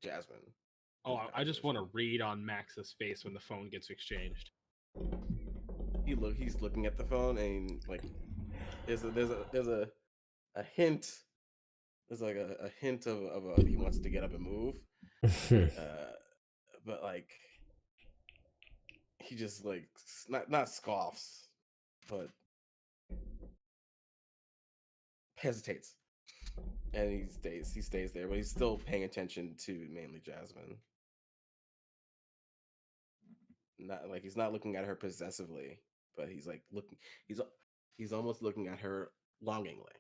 Jasmine. Oh, I just want to read on Max's face when the phone gets exchanged. He's looking at the phone and like there's a hint. There's like a hint of he wants to get up and move. But like he just like not scoffs, but hesitates. And he stays there, but he's still paying attention to mainly Jasmine. Not like he's not looking at her possessively, but he's like looking. He's almost looking at her longingly.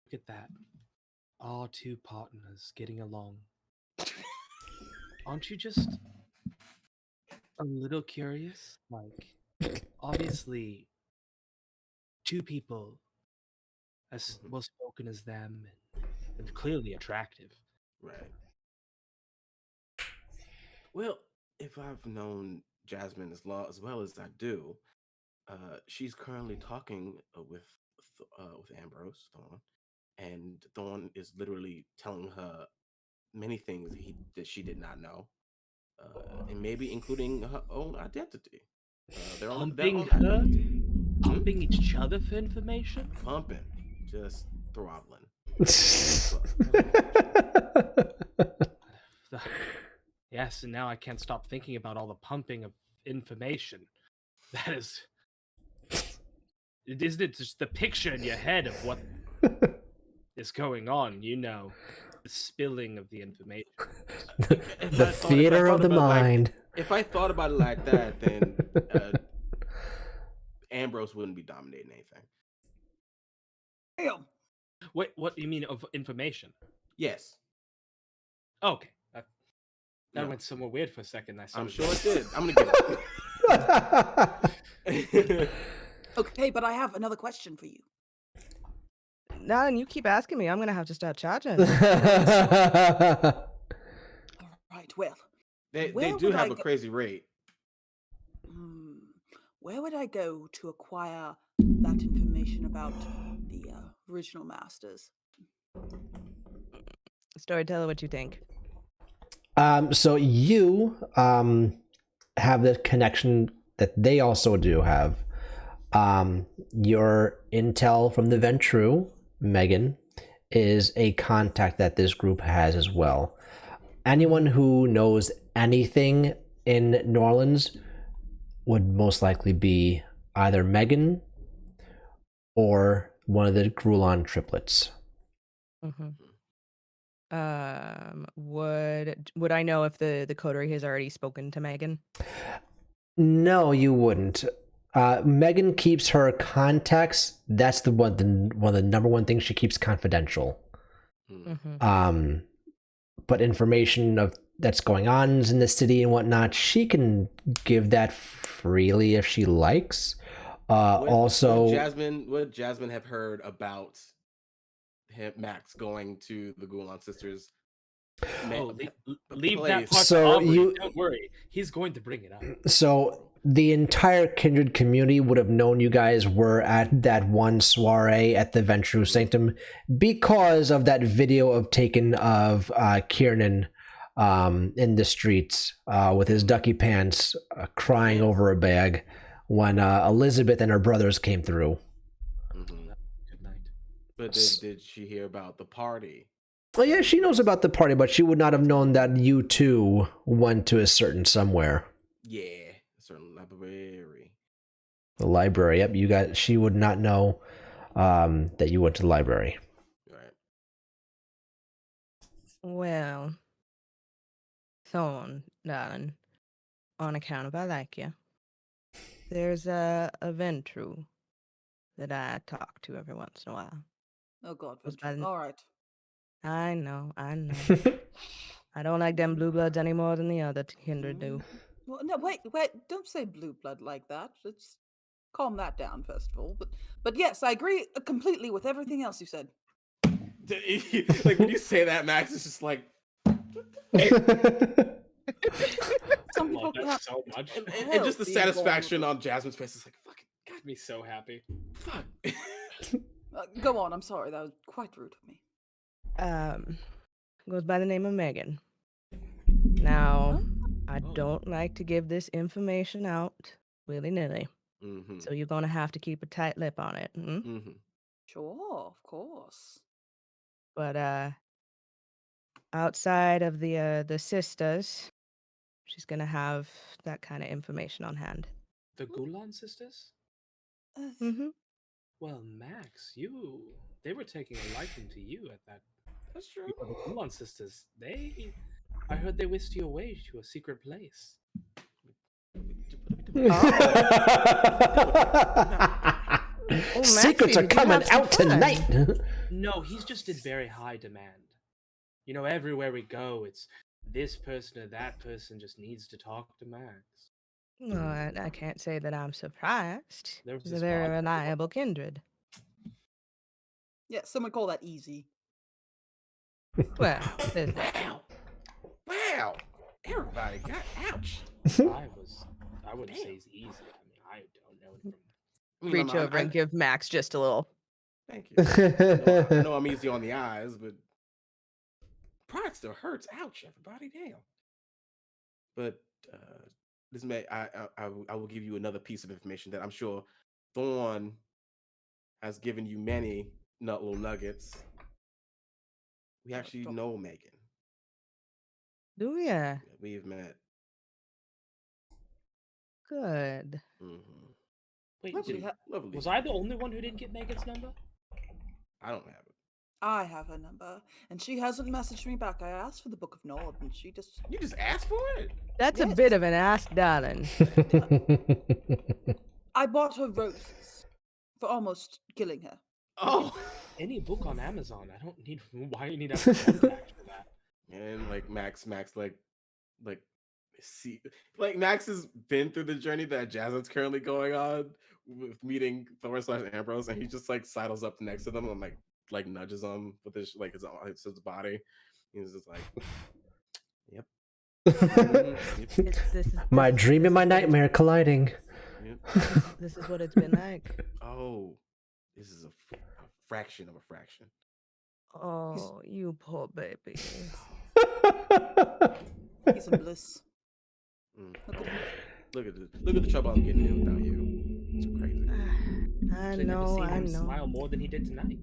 Look at that. Our two partners getting along. Aren't you just a little curious? Like, obviously, two people as well spoken as them and clearly attractive. Right. Well, if I've known Jasmine as well as I do, she's currently talking with Ambrose Thorn, and Thorn is literally telling her many things that she did not know, and maybe including her own identity. Pumping each other for information? Pumping, just throttling. Yes, and now I can't stop thinking about all the pumping of information. That is... Isn't it just the picture in your head of what is going on? You know, the spilling of the information. The theater of the mind. If I thought about it like that, then Ambrose wouldn't be dominating anything. Damn. Wait, what do you mean of information? Yes. Okay. That went somewhere weird for a second. I'm sure it did. I'm gonna get it. Okay, but I have another question for you. No, and you keep asking me. I'm gonna have to start charging. All right, well, They where do would have I a go- crazy rate. Where would I go to acquire that information about the original masters? Storyteller, what you think? So you have the connection that they also do have. Your intel from the Ventrue, Megan, is a contact that this group has as well. Anyone who knows anything in New Orleans would most likely be either Megan or one of the Grulon triplets. Mm-hmm. Would I know if the coterie has already spoken to Megan? No, you wouldn't. Megan keeps her contacts. That's one of the number one things she keeps confidential. Mm-hmm. But information that's going on in the city and whatnot, she can give that freely if she likes. Would Jasmine have heard about Max going to the Gulon sisters? Leave that part So to Aubrey. don't worry, he's going to bring it up. So the entire Kindred community would have known you guys were at that one soiree at the Ventrue Sanctum because of that video taken of Kiernan in the streets with his ducky pants crying over a bag when Elizabeth and her brothers came through. Good night. But did she hear about the party? Well, yeah, she knows about the party, but she would not have known that you two went to a certain somewhere. Yeah, a certain library. The library. Yep, you guys. She would not know that you went to the library. Right. Well, Thorn, darling, on account of I like you, there's a Ventrue that I talk to every once in a while. Oh God, Was Ventrue. that- All right. I know. I don't like them blue bloods any more than the other kindred do. Well, no, wait, don't say blue blood like that. Let's calm that down first of all. But yes, I agree completely with everything else you said. Like when you say that, Max is just like, Some I people love that can't so much. and just the being satisfaction vulnerable. on Jasmine's face is like, fucking Got me so happy. fuck. Go on. I'm sorry. That was quite rude of me. Goes by the name of Megan. Now, I Oh. don't like to give this information out willy-nilly, Mm-hmm. so you're gonna have to keep a tight lip on it. Mm-hmm. Sure, of course. But outside of the sisters, she's gonna have that kind of information on hand. The Gulan sisters? Mm-hmm. Well, Max, they were taking a liking to you at that. That's true. You know, the Gulan sisters, I heard they whisked you away to a secret place. Secrets Maxie, are did you coming have some out fun? tonight. No, he's just in very high demand. You know, everywhere we go, it's this person or that person just needs to talk to Max. Well, I can't say that I'm surprised. There was She's a this very one- reliable kindred. Yeah, some would call that easy. Well, there's that. Wow. Wow. Everybody got ouch. I wouldn't say he's easy. I mean, I don't know him from. I mean, Reach over and give Max just a little. Thank you. I know I'm easy on the eyes, but pride still hurts. Ouch, everybody, damn. But this may I will give you another piece of information that I'm sure Thorn has given you many little nuggets. We actually know Megan. Do ya? We've met. Good. Mm-hmm. Wait, Lovely. Lovely. was I the only one who didn't get Megan's number? I don't have it. I have her number, and she hasn't messaged me back. I asked for the Book of Nord, and she just You just asked for it? That's a Yes. bit of an ask, darling. I bought her roses for almost killing her. Oh. Any book on Amazon. I don't need. Why you need a contact for that? And like Max like see, like Max has been through the journey that Jasmine's currently going on with meeting Thor / Ambrose, and he just like sidles up next to them and like nudges them with his like his body. He's just like, yep. My dream and my nightmare colliding. Yep. This is what it's been like. Oh, this is a fraction of a fraction. Oh, you poor baby. He's in bliss. Mm. Look at him. Look at the trouble I'm getting in without you. It's crazy. I Actually, never know, seen I him know. smile more than he did tonight.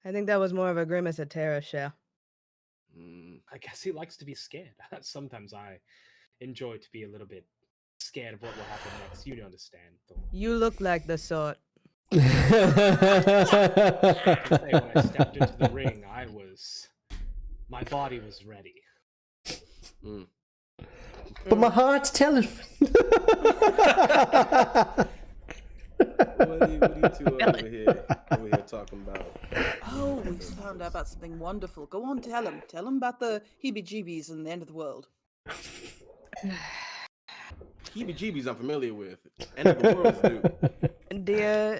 I think that was more of a grimace at Terra shell. Mm. I guess he likes to be scared. Sometimes I enjoy to be a little bit scared of what will happen next. You understand, Thor. You look like the sort. I can say when I stepped into the ring, my body was ready. Mm. But my heart's telling me. What are you two over here talking about? Oh, we found out about something wonderful. Go on, tell him. Tell him about the heebie-jeebies and the end of the world. Heebie-jeebies I'm familiar with. End of the world is new.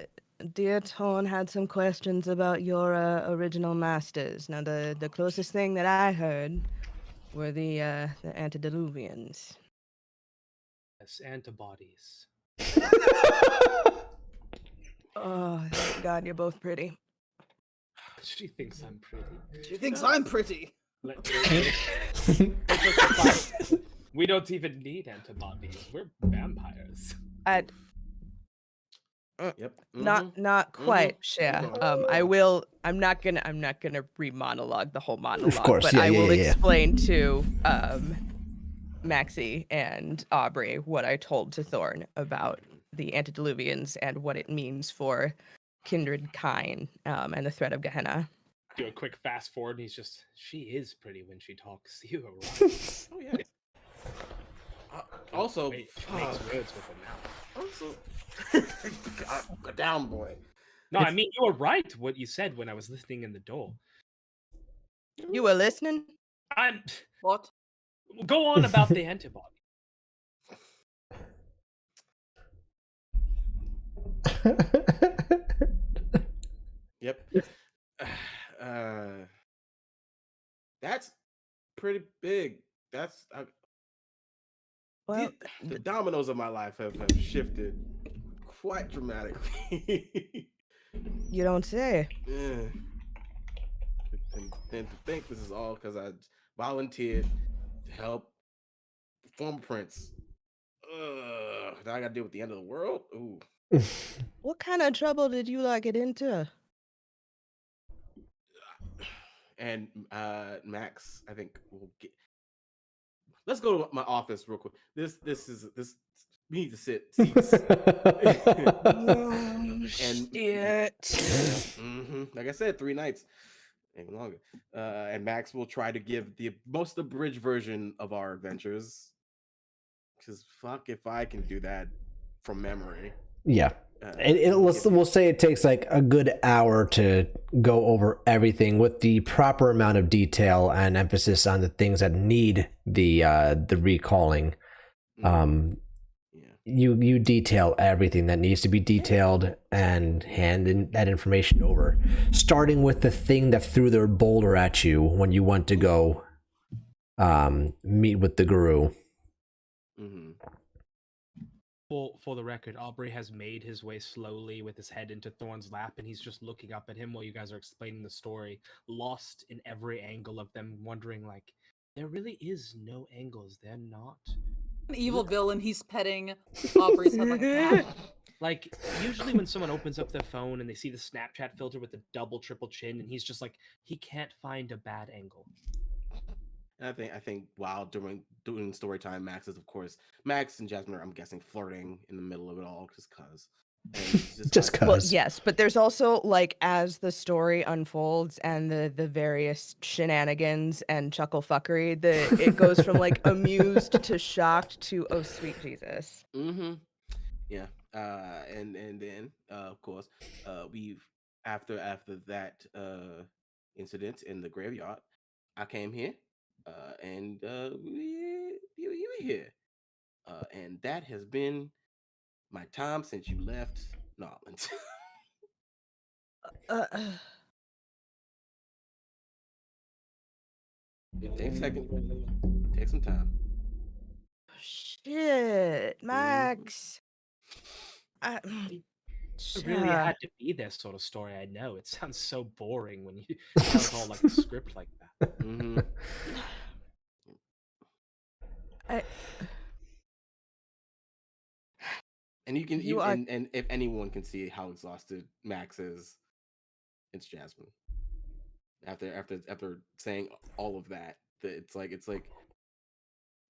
Dear Torn had some questions about your original masters. Now, the closest thing that I heard were the antediluvians. Yes, antibodies. Oh, thank God, you're both pretty. She thinks I'm pretty. She thinks I'm pretty. We don't even need antibodies. We're vampires. Yep. Not quite, Shea. Keep going. I'm not gonna re-monologue the whole monologue, course, but yeah, I will yeah. explain to Maxie and Aubrey what I told to Thorn about the antediluvians and what it means for kindred kind and the threat of Gehenna. Do a quick fast forward, and she is pretty when she talks. You are right. Oh yeah. Also, Makes words with her mouth. also, go down, boy. No, I mean you were right. What you said when I was listening in the door. You were listening? I'm. What? Go on about the antibody. Yep. That's pretty big. That's Well, the dominoes of my life have shifted quite dramatically. you don't say. Yeah. And to think this is all because I volunteered to help former prince. Now I got to deal with the end of the world. Ooh. What kind of trouble did you get into? And Max, I think we'll get. Let's go to my office real quick. This. We need to sit seats. Shit. Like I said, 3 nights, even longer. And Max will try to give the most abridged version of our adventures. Because fuck if I can do that from memory. Yeah. We'll say it takes like a good hour to go over everything with the proper amount of detail and emphasis on the things that need the recalling. You detail everything that needs to be detailed and hand that information over, starting with the thing that threw their boulder at you when you went to go meet with the guru. For the record, Aubrey has made his way slowly with his head into Thorn's lap, and he's just looking up at him while you guys are explaining the story, lost in every angle of them, wondering, like, there really is no angles. They're not. An evil villain, he's petting Aubrey's head like a cat. Like, usually when someone opens up their phone and they see the Snapchat filter with the double, triple chin, and he's just like, he can't find a bad angle. And I think while doing story time, Max and Jasmine are, I'm guessing, flirting in the middle of it all just cause. Just cause. Well, yes, but there's also as the story unfolds and the various shenanigans and chuckle fuckery, it goes from amused to shocked to oh sweet Jesus. Yeah. And then of course we've after that incident in the graveyard, I came here. And you were here. And that has been my time since you left Nolans. Take a second. Take some time. Shit, Max. It really had to be this sort of story. I know it sounds so boring when you tell it all like a script like that. And you can and if anyone can see how exhausted Max is, it's Jasmine. After saying all of that, it's like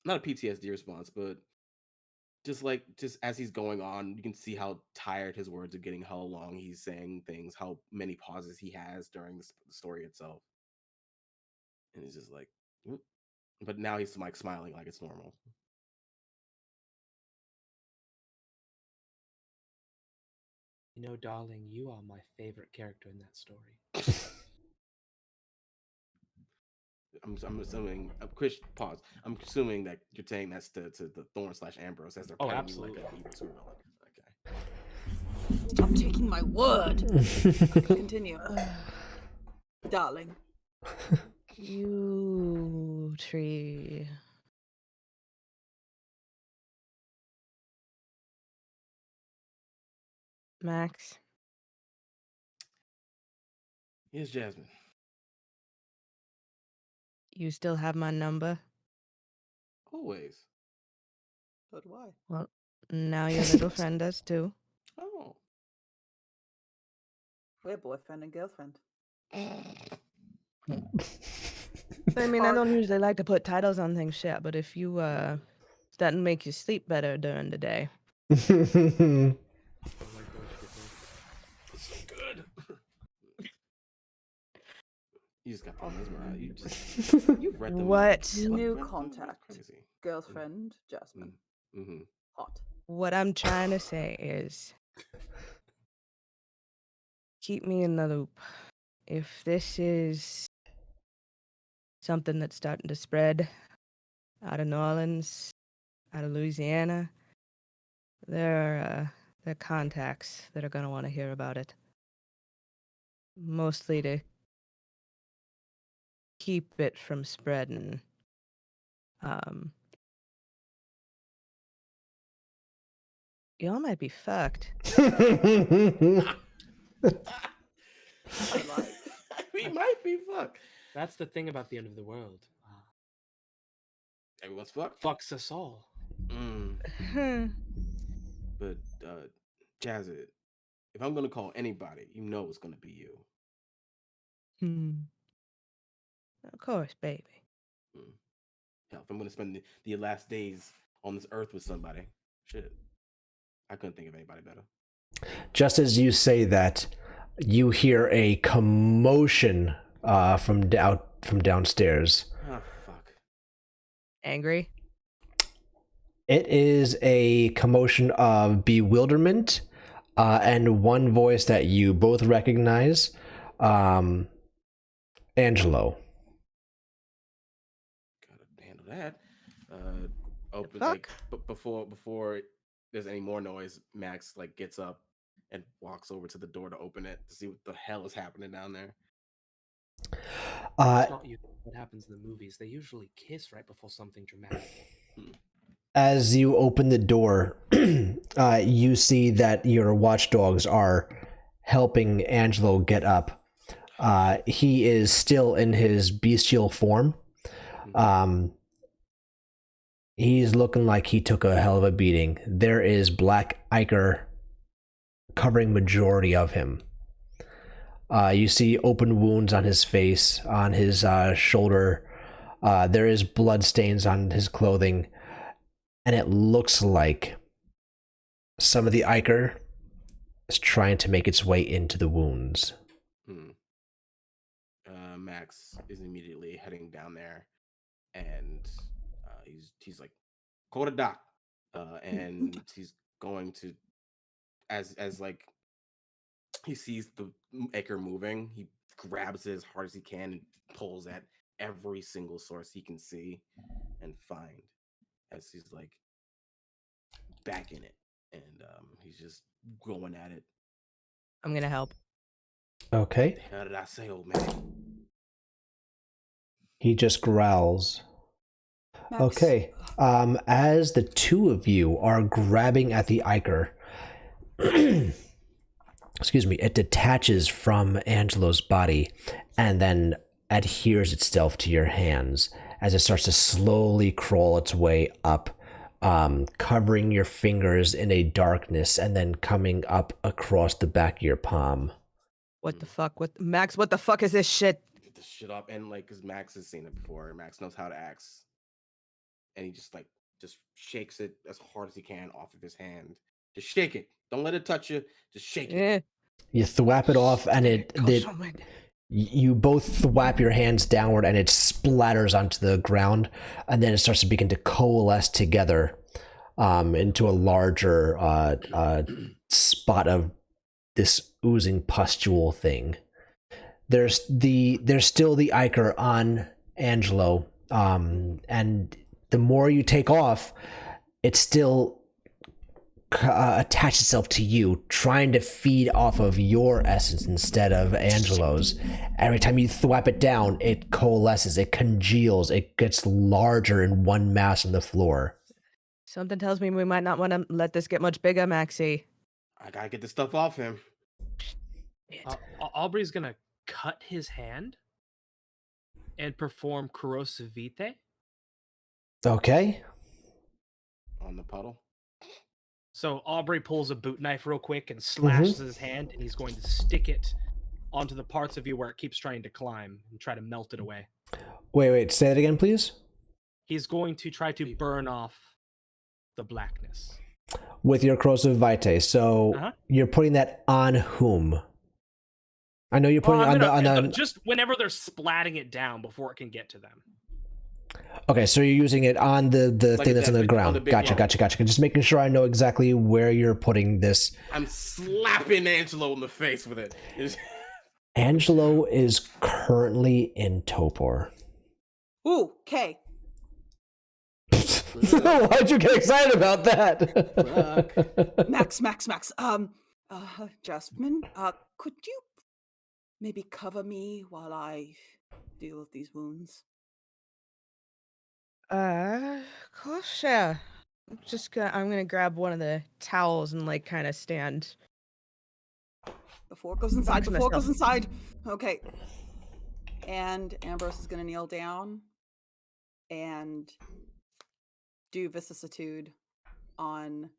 not a PTSD response, but just as he's going on, you can see how tired his words are getting, how long he's saying things, how many pauses he has during the story itself, and he's just like, but now he's like smiling like it's normal. You know, darling, you are my favorite character in that story. I'm assuming, Chris, pause. I'm assuming that you're saying that's to the Thorn/Ambrose as they're absolutely. Okay. Stop taking my word. Continue. Darling. You tree. Max. Yes, Jasmine. You still have my number? Always. So do I. Well, now your little friend does too. Oh. We're boyfriend and girlfriend. I mean, I don't usually like to put titles on things, shit, but if you, that make you sleep better during the day. Oh my gosh, it's so good. You just got mesmerized. You've read them. What? New contact. Girlfriend, Jasmine. Hot. What I'm trying to say is keep me in the loop. If this is something that's starting to spread, out of New Orleans, out of Louisiana. There are contacts that are going to want to hear about it. Mostly to keep it from spreading. Y'all might be fucked. We might be fucked. That's the thing about the end of the world. Everyone's fucked. Fucks us all. But Jazzy, if I'm gonna call anybody, you know it's gonna be you. Of course, baby. Hell, if I'm gonna spend the last days on this earth with somebody, shit, I couldn't think of anybody better. Just as you say that, you hear a commotion from downstairs. Oh fuck! Angry? It is a commotion of bewilderment and one voice that you both recognize, Angelo. Gotta handle that. Open like before there's any more noise. Max like gets up and walks over to the door to open it to see what the hell is happening down there. It's not what happens in the movies. They usually kiss right before something dramatic. As you open the door, you see that your watchdogs are helping Angelo get up. He is still in his bestial form. He's looking like he took a hell of a beating. There is black ichor covering majority of him. You see open wounds on his face, on his shoulder. There is blood stains on his clothing. And it looks like some of the ichor is trying to make its way into the wounds. Max is immediately heading down there, and he's like, "Call the doc," and he's going to, as like he sees the ichor moving, he grabs it as hard as he can and pulls at every single source he can see and find. As he's like back in it, and he's just going at it. I'm gonna help. Okay. What the hell did I say, old man? He just growls. Max, Okay. As the two of you are grabbing at the ichor, excuse me, it detaches from Angelo's body and then adheres itself to your hands as it starts to slowly crawl its way up, covering your fingers in a darkness and then coming up across the back of your palm. What the fuck? Max, what the fuck is this shit? Get this shit up, and like, cause Max has seen it before. Max knows how to act, and he just shakes it as hard as he can off of his hand. Just shake it. Don't let it touch you. Just shake it. You thwap it off, and you both thwap your hands downward, and it splatters onto the ground, and then it starts to begin to coalesce together into a larger spot of this oozing pustule thing. There's still the ichor on Angelo, and the more you take off, it still attach itself to you, trying to feed off of your essence instead of Angelo's. Every time you thwap it down, it coalesces, it congeals, it gets larger in one mass on the floor. Something tells me we might not want to let this get much bigger, Maxie. I gotta get this stuff off him. Aubrey's gonna cut his hand and perform corrosive vitae. Okay. On the puddle. So Aubrey pulls a boot knife real quick and slashes his hand, and he's going to stick it onto the parts of you where it keeps trying to climb and try to melt it away. Wait, say that again, please. He's going to try to burn off the blackness. With your corrosive vitae. So you're putting that on whom? I know you're putting it on the... Just whenever they're splatting it down before it can get to them. Okay, so you're using it on the Like thing that's on the ground. Gotcha. Just making sure I know exactly where you're putting this. I'm slapping Angelo in the face with it. Angelo is currently in torpor. Ooh, okay. Why'd you get excited about that? Max. Jasmine, could you maybe cover me while I deal with these wounds? Of course, yeah. I'm gonna grab one of the towels and like kind of stand. Before it goes inside. Box Before it goes myself. inside. Okay. And Ambrose is gonna kneel down and do vicissitude on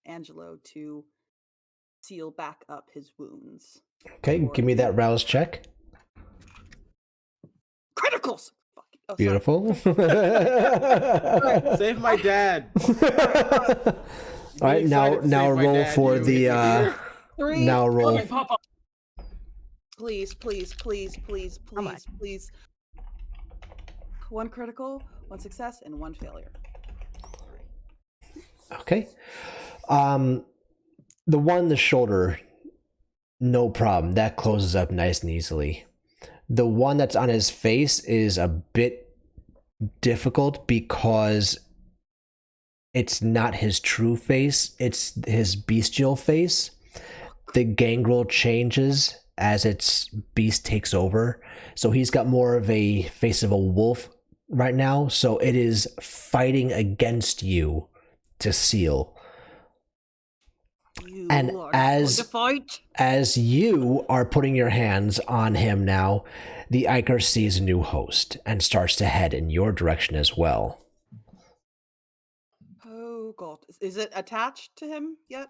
Angelo to seal back up his wounds. Okay, give me that rouse check. Criticals. Fuck. Oh, sorry. Beautiful. Save my dad. All right, Being now excited to now save my roll dad, for you the idiot. 3. now roll. Okay, Papa. Please. much? Please. 1 critical, 1 success, and 1 failure. Okay. The one in the shoulder, no problem. That closes up nice and easily. The one that's on his face is a bit difficult because it's not his true face, it's his bestial face. The gangrel changes as its beast takes over. So he's got more of a face of a wolf right now. So it is fighting against you to seal. You And are as- going to fight. As you are putting your hands on him now, the Iker sees a new host and starts to head in your direction as well. Oh god. Is it attached to him yet?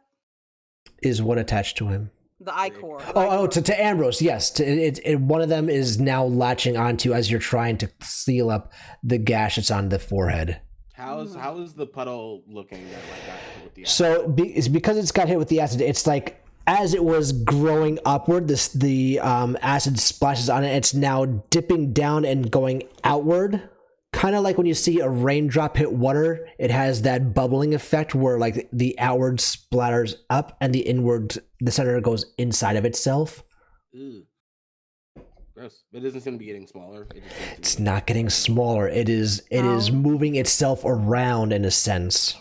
Is what attached to him? The Icor. To Ambrose, yes. One of them is now latching onto as you're trying to seal up the gash that's on the forehead. How is the puddle looking that like got hit with the acid? So it's because it's got hit with the acid. It's like as it was growing upward, the acid splashes on it. It's now dipping down and going outward, kind of like when you see a raindrop hit water. It has that bubbling effect where like the outward splatters up and the center goes inside of itself. Ew. Gross. It doesn't seem to be getting smaller. It just seems to It's be not getting smaller. It is moving itself around in a sense.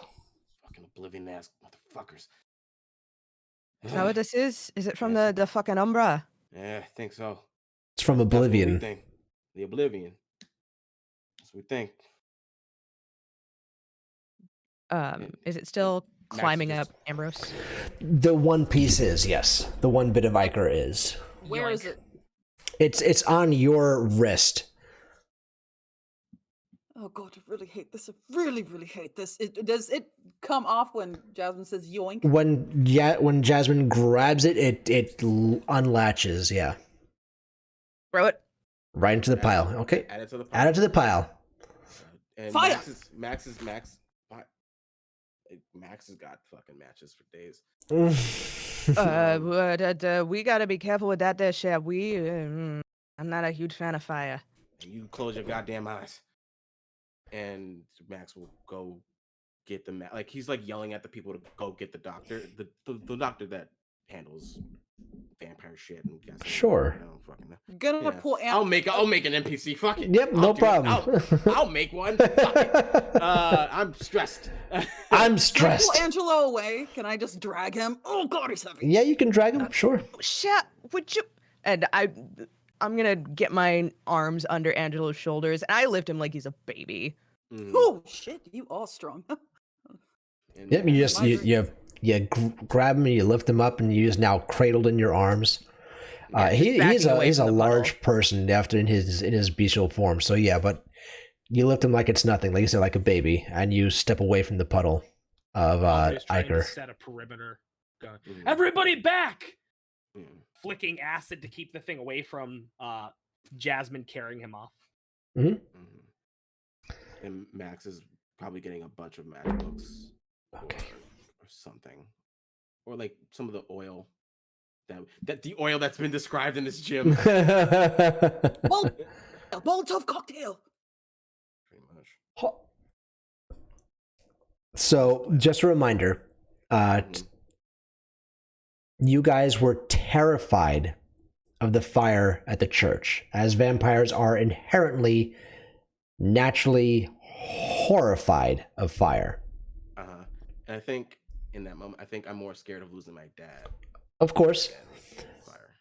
fucking oblivion ass motherfuckers. Is that what this is? Is it from the fucking Umbra? Yeah, I think so. It's from That's what we Oblivion. think. The Oblivion. That's what we think. Is it still Max climbing just- up, Ambrose? The one piece is, yes. The one bit of Iker is. Where is it? It's on your wrist. Oh god, I really hate this. I really hate this. Does it come off when Jasmine says yoink? When Jasmine grabs it, it unlatches, yeah. Throw it. Right into the pile. Okay. Add it to the Add it to the pile. And Fire! Max has got fucking matches for days. We gotta be careful with that there shit. I'm not a huge fan of fire. And you close your goddamn eyes. And Max will go get the like he's like yelling at the people to go get the doctor, the doctor that handles vampire shit and guess Sure. I don't fucking know. Gonna Yeah. pull I'll make an NPC. Fuck it. Yep, I'll no do it. problem. I'll make one. Fuck it. I'm stressed. I'm Can I stressed. pull Angelo away? Can I just drag him? Oh god, he's heavy. Yeah, you can drag him, sure. Shit, would you? And I'm gonna get my arms under Angelo's shoulders, and I lift him like he's a baby. Mhm. Oh shit, you are strong. And Yep, you Max- just grab him and you lift him up and you just now cradled in your arms. He's backing away a from the large person after in his bestial form. So yeah, but you lift him like it's nothing, like you said, like a baby, and you step away from the puddle of Andre's trying to Iker. set a perimeter. Going, Mhm. everybody back! Mhm. Flicking acid to keep the thing away from Jasmine carrying him off. Mhm. And Max is probably getting a bunch of magic books or something, or like some of the oil that the oil that's been described in this gym. Molotov cocktail. Pretty much. So, just a reminder, you guys were terrified of the fire at the church, as vampires are inherently, naturally horrified of fire. Uh-huh. And I think in that moment, I think I'm more scared of losing my dad Of course, than fire.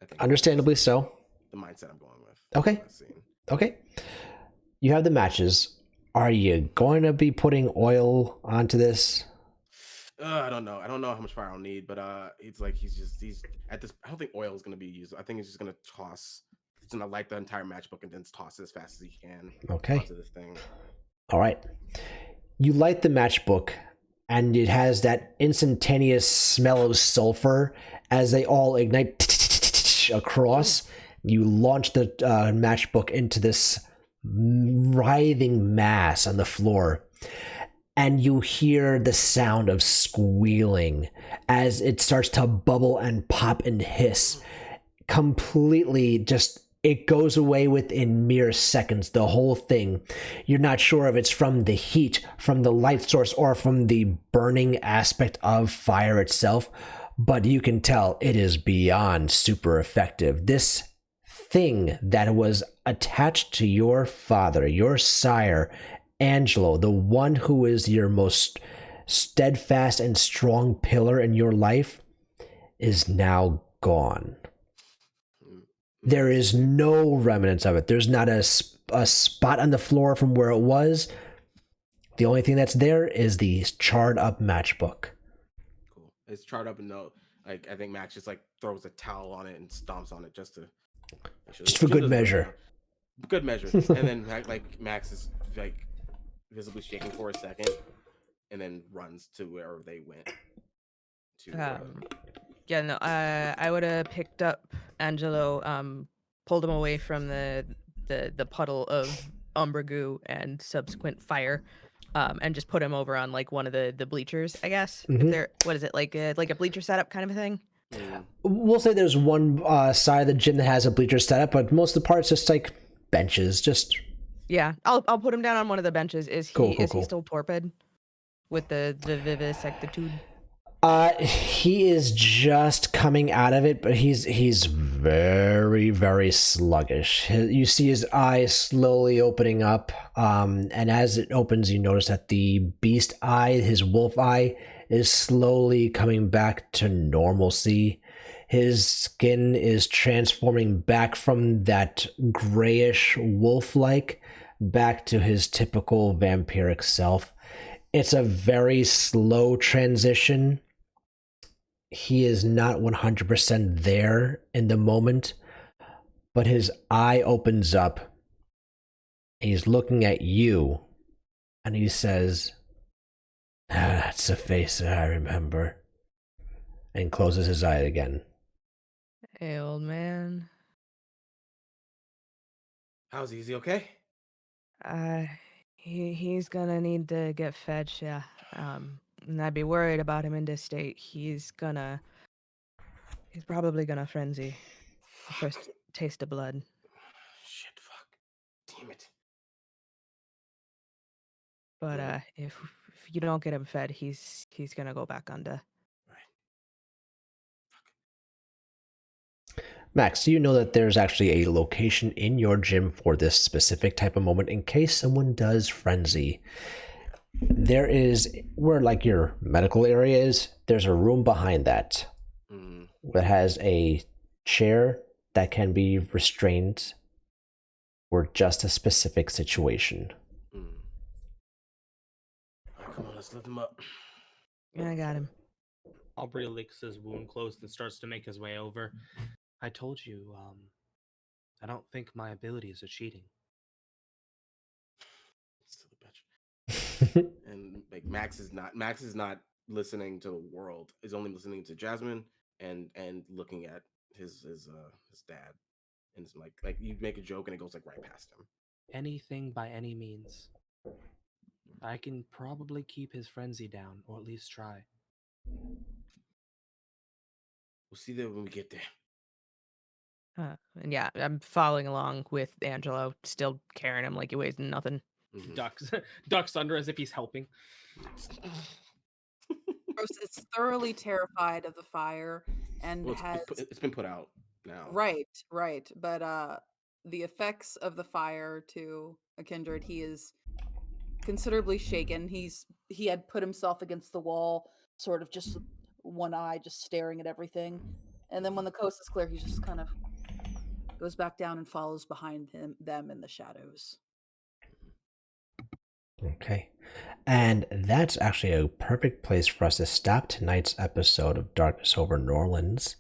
I think understandably so. the mindset I'm going with. Okay. in that scene. Okay. You have the matches. Are you going to be putting oil onto this? I don't know. I don't know how much fire I'll need, but he's at this. I don't think oil is going to be used. I think he's just going to toss. He's going to light the entire matchbook and then toss it as fast as he can Okay. onto this thing. All right. You light the matchbook, and it has that instantaneous smell of sulfur as they all ignite across. You launch the matchbook into this writhing mass on the floor, and you hear the sound of squealing as it starts to bubble and pop and hiss. Completely just, it goes away within mere seconds, the whole thing. You're not sure if it's from the heat, from the light source, or from the burning aspect of fire itself, but you can tell it is beyond super effective. This thing that was attached to your father, your sire, Angelo, the one who is your most steadfast and strong pillar in your life, is now gone. There is no remnants of it. There's not a spot on the floor from where it was. The only thing that's there is the charred up matchbook. Cool. It's charred up and I think Max just like throws a towel on it and stomps on it just to make sure Just for good measure. Good measure. And then Max is like visibly shaking for a second, and then runs to wherever they went. Yeah, no, I would have picked up Angelo, pulled him away from the puddle of umber goo and subsequent fire, and just put him over on like one of the bleachers, I guess. If they're, what is it, like a bleacher setup kind of a thing? We'll say there's one side of the gym that has a bleacher setup, but most of the parts just like benches. Just Yeah, I'll put him down on one of the benches. Is he Cool. he still torpid with the vivisectitude? He is just coming out of it, but he's very, very sluggish. You see his eyes slowly opening up, and as it opens, you notice that the beast eye, his wolf eye, is slowly coming back to normalcy. His skin is transforming back from that grayish wolf-like back to his typical vampiric self. It's a very slow transition. He is not 100% there in the moment, but his eye opens up. He's looking at you, and he says, "That's the face that I remember," and closes his eye again. Hey, old man. How's he? Is he okay? He's gonna need to get fetched, yeah. And I'd be worried about him in this state. He's probably gonna frenzy. First taste of blood. Shit, fuck. Damn it. But if you don't get him fed, he's gonna go back under. Max, do you know that there's actually a location in your gym for this specific type of moment in case someone does frenzy? There is, where like your medical area is, there's a room behind that that has a chair that can be restrained for just a specific situation. Come on, let's lift him up. Yeah, I got him. Aubrey licks his wound closed and starts to make his way over. I told you, I don't think my abilities are cheating. Still a bitch. And like Max is not listening to the world. He's only listening to Jasmine and looking at his dad. And it's like you make a joke and it goes like right past him. Anything by any means. I can probably keep his frenzy down, or at least try. We'll see that when we get there. And yeah, I'm following along with Angelo, still carrying him like he weighs nothing. Ducks under as if he's helping. Rose is thoroughly terrified of the fire and Well, has it's been put out now. right. But the effects of the fire to a kindred, he is considerably shaken. He had put himself against the wall, sort of just one eye, just staring at everything. And then when the coast is clear, he just kind of goes back down and follows behind them in the shadows. Okay. And that's actually a perfect place for us to stop tonight's episode of Darkness Over New Orleans.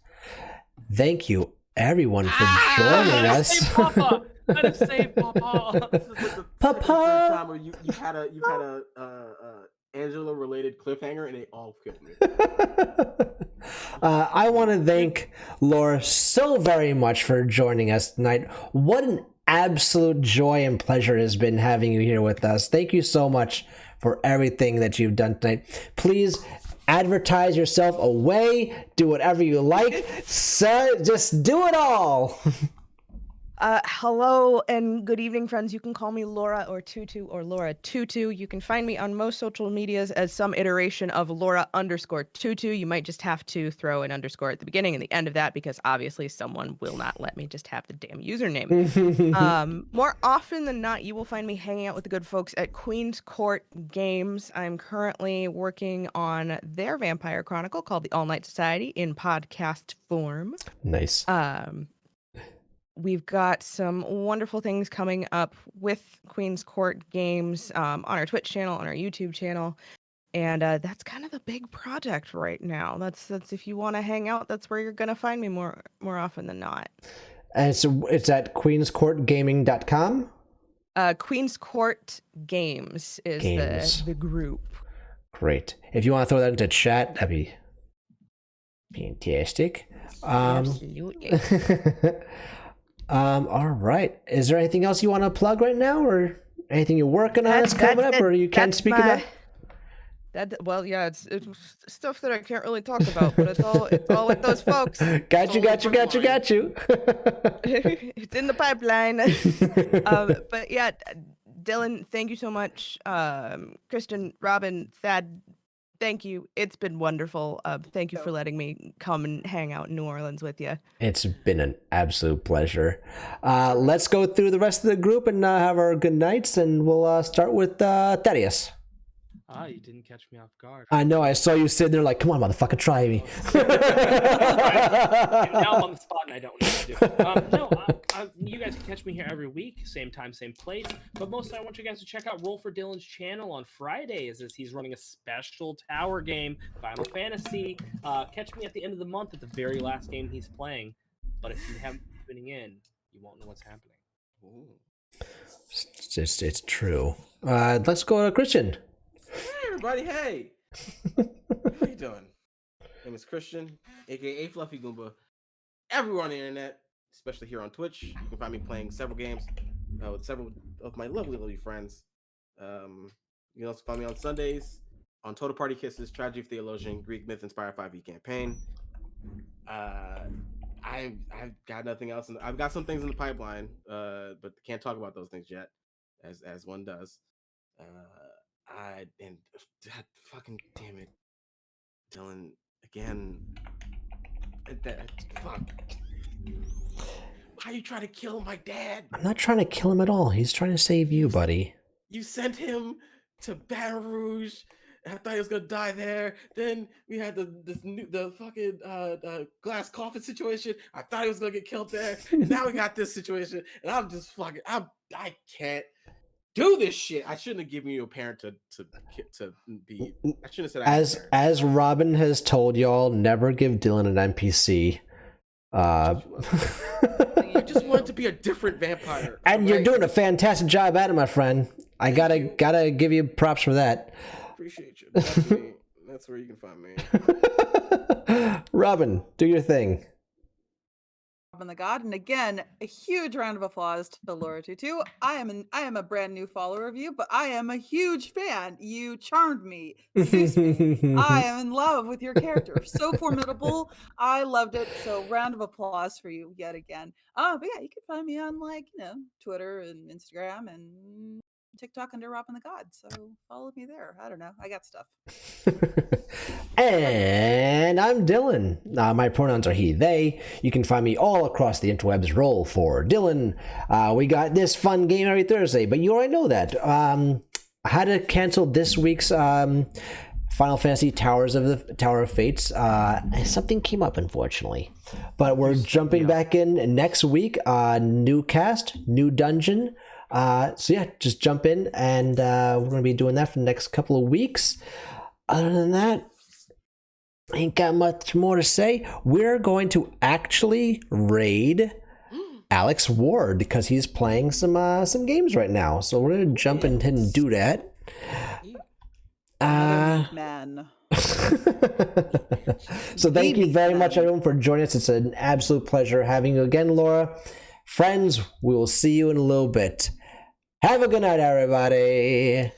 Thank you, everyone, for joining us. Save Papa! Let us save Papa! This is like the Papa! second or third time where you've had a Angela related cliffhanger and they all killed me. I want to thank Laura so very much for joining us tonight. What an absolute joy and pleasure it has been having you here with us. Thank you so much for everything that you've done tonight. Please advertise yourself away. Do whatever you like. So just do it all. Hello and good evening, friends. You can call me Laura or Tutu or Laura Tutu. You can find me on most social medias as some iteration of Laura_Tutu. You might just have to throw an underscore at the beginning and the end of that because obviously someone will not let me just have the damn username. More often than not, you will find me hanging out with the good folks at Queen's Court Games. I'm currently working on their Vampire Chronicle called The All Night Society in podcast form. Nice. We've got some wonderful things coming up with Queen's Court Games on our Twitch channel, on our YouTube channel, and that's kind of the big project right now. That's if you want to hang out, that's where you're gonna find me more often than not. And so it's at queenscourtgaming.com. Queen's Court Games is the group. Great. If you want to throw that into chat, that'd be fantastic. Absolutely. All right. Is there anything else you want to plug right now, or anything you're working on that's coming up, or you can't speak about? Well, yeah, it's stuff that I can't really talk about, but it's all with those folks. Got you. It's in the pipeline. But yeah, Dylan, thank you so much. Kristen, Robin, Thad, thank you. It's been wonderful. Thank you for letting me come and hang out in New Orleans with you. It's been an absolute pleasure. Let's go through the rest of the group and have our good nights, and we'll start with Thaddeus. You didn't catch me off guard. I know. I saw you sitting there like, come on, motherfucker, try me. Now I'm on the spot and I don't know what to do. You guys can catch me here every week, same time, same place. But mostly I want you guys to check out Roll for Dylan's channel on Fridays as he's running a special tower game, Final Fantasy. Catch me at the end of the month at the very last game he's playing. But if you haven't been tuning in, you won't know what's happening. It's true. Let's go to Christian. Hey everybody, hey! How you doing? My name is Christian, aka Fluffy Goomba. Everywhere on the internet, especially here on Twitch, you can find me playing several games with several of my lovely friends. You can also find me on Sundays on Total Party Kisses, Tragedy of Theologian, Greek Myth Inspired 5e campaign. I've got nothing else, and I've got some things in the pipeline, but can't talk about those things yet, as one does. Fucking damn it, Dylan, again. Fuck. Why are you trying to kill my dad? I'm not trying to kill him at all. He's trying to save you, buddy. You sent him to Baton Rouge. I thought he was gonna die there. Then we had the fucking glass coffin situation. I thought he was gonna get killed there. And now we got this situation, and I'm just fucking. I can't do this shit. I shouldn't have given you a parent to be. I shouldn't have said. As Robin has told y'all, never give Dylan an NPC. You just wanted to be a different vampire, and right? You're doing a fantastic job at it, my friend. I gotta give you props for that. Appreciate you. That's where you can find me. Robin, do your thing. Robin the God, and again, a huge round of applause to Laura Tutu. I am a brand new follower of you, but I am a huge fan. You charmed me, seduced me. I am in love with your character. So formidable. I loved it. So round of applause for you yet again. But yeah, you can find me on Twitter and Instagram and TikTok under Robin the God. So follow me there. I don't know. I got stuff. And I'm Dylan. My pronouns are he, they. You can find me all across the interwebs. Roll for Dylan. We got this fun game every Thursday, but you already know that. I had to cancel this week's Final Fantasy Tower of Fates. Something came up, unfortunately. But we're jumping back in next week. New cast, new dungeon. So yeah, just jump in, and we're going to be doing that for the next couple of weeks. Other than that, ain't got much more to say. We're going to actually raid Alex Ward because he's playing some games right now. So we're going to jump in and do that. Man. So thank you very much, everyone, for joining us. It's an absolute pleasure having you again, Laura. Friends, we will see you in a little bit. Have a good night, everybody.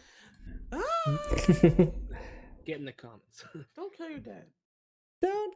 Get in the comments. Don't kill your dad. Don't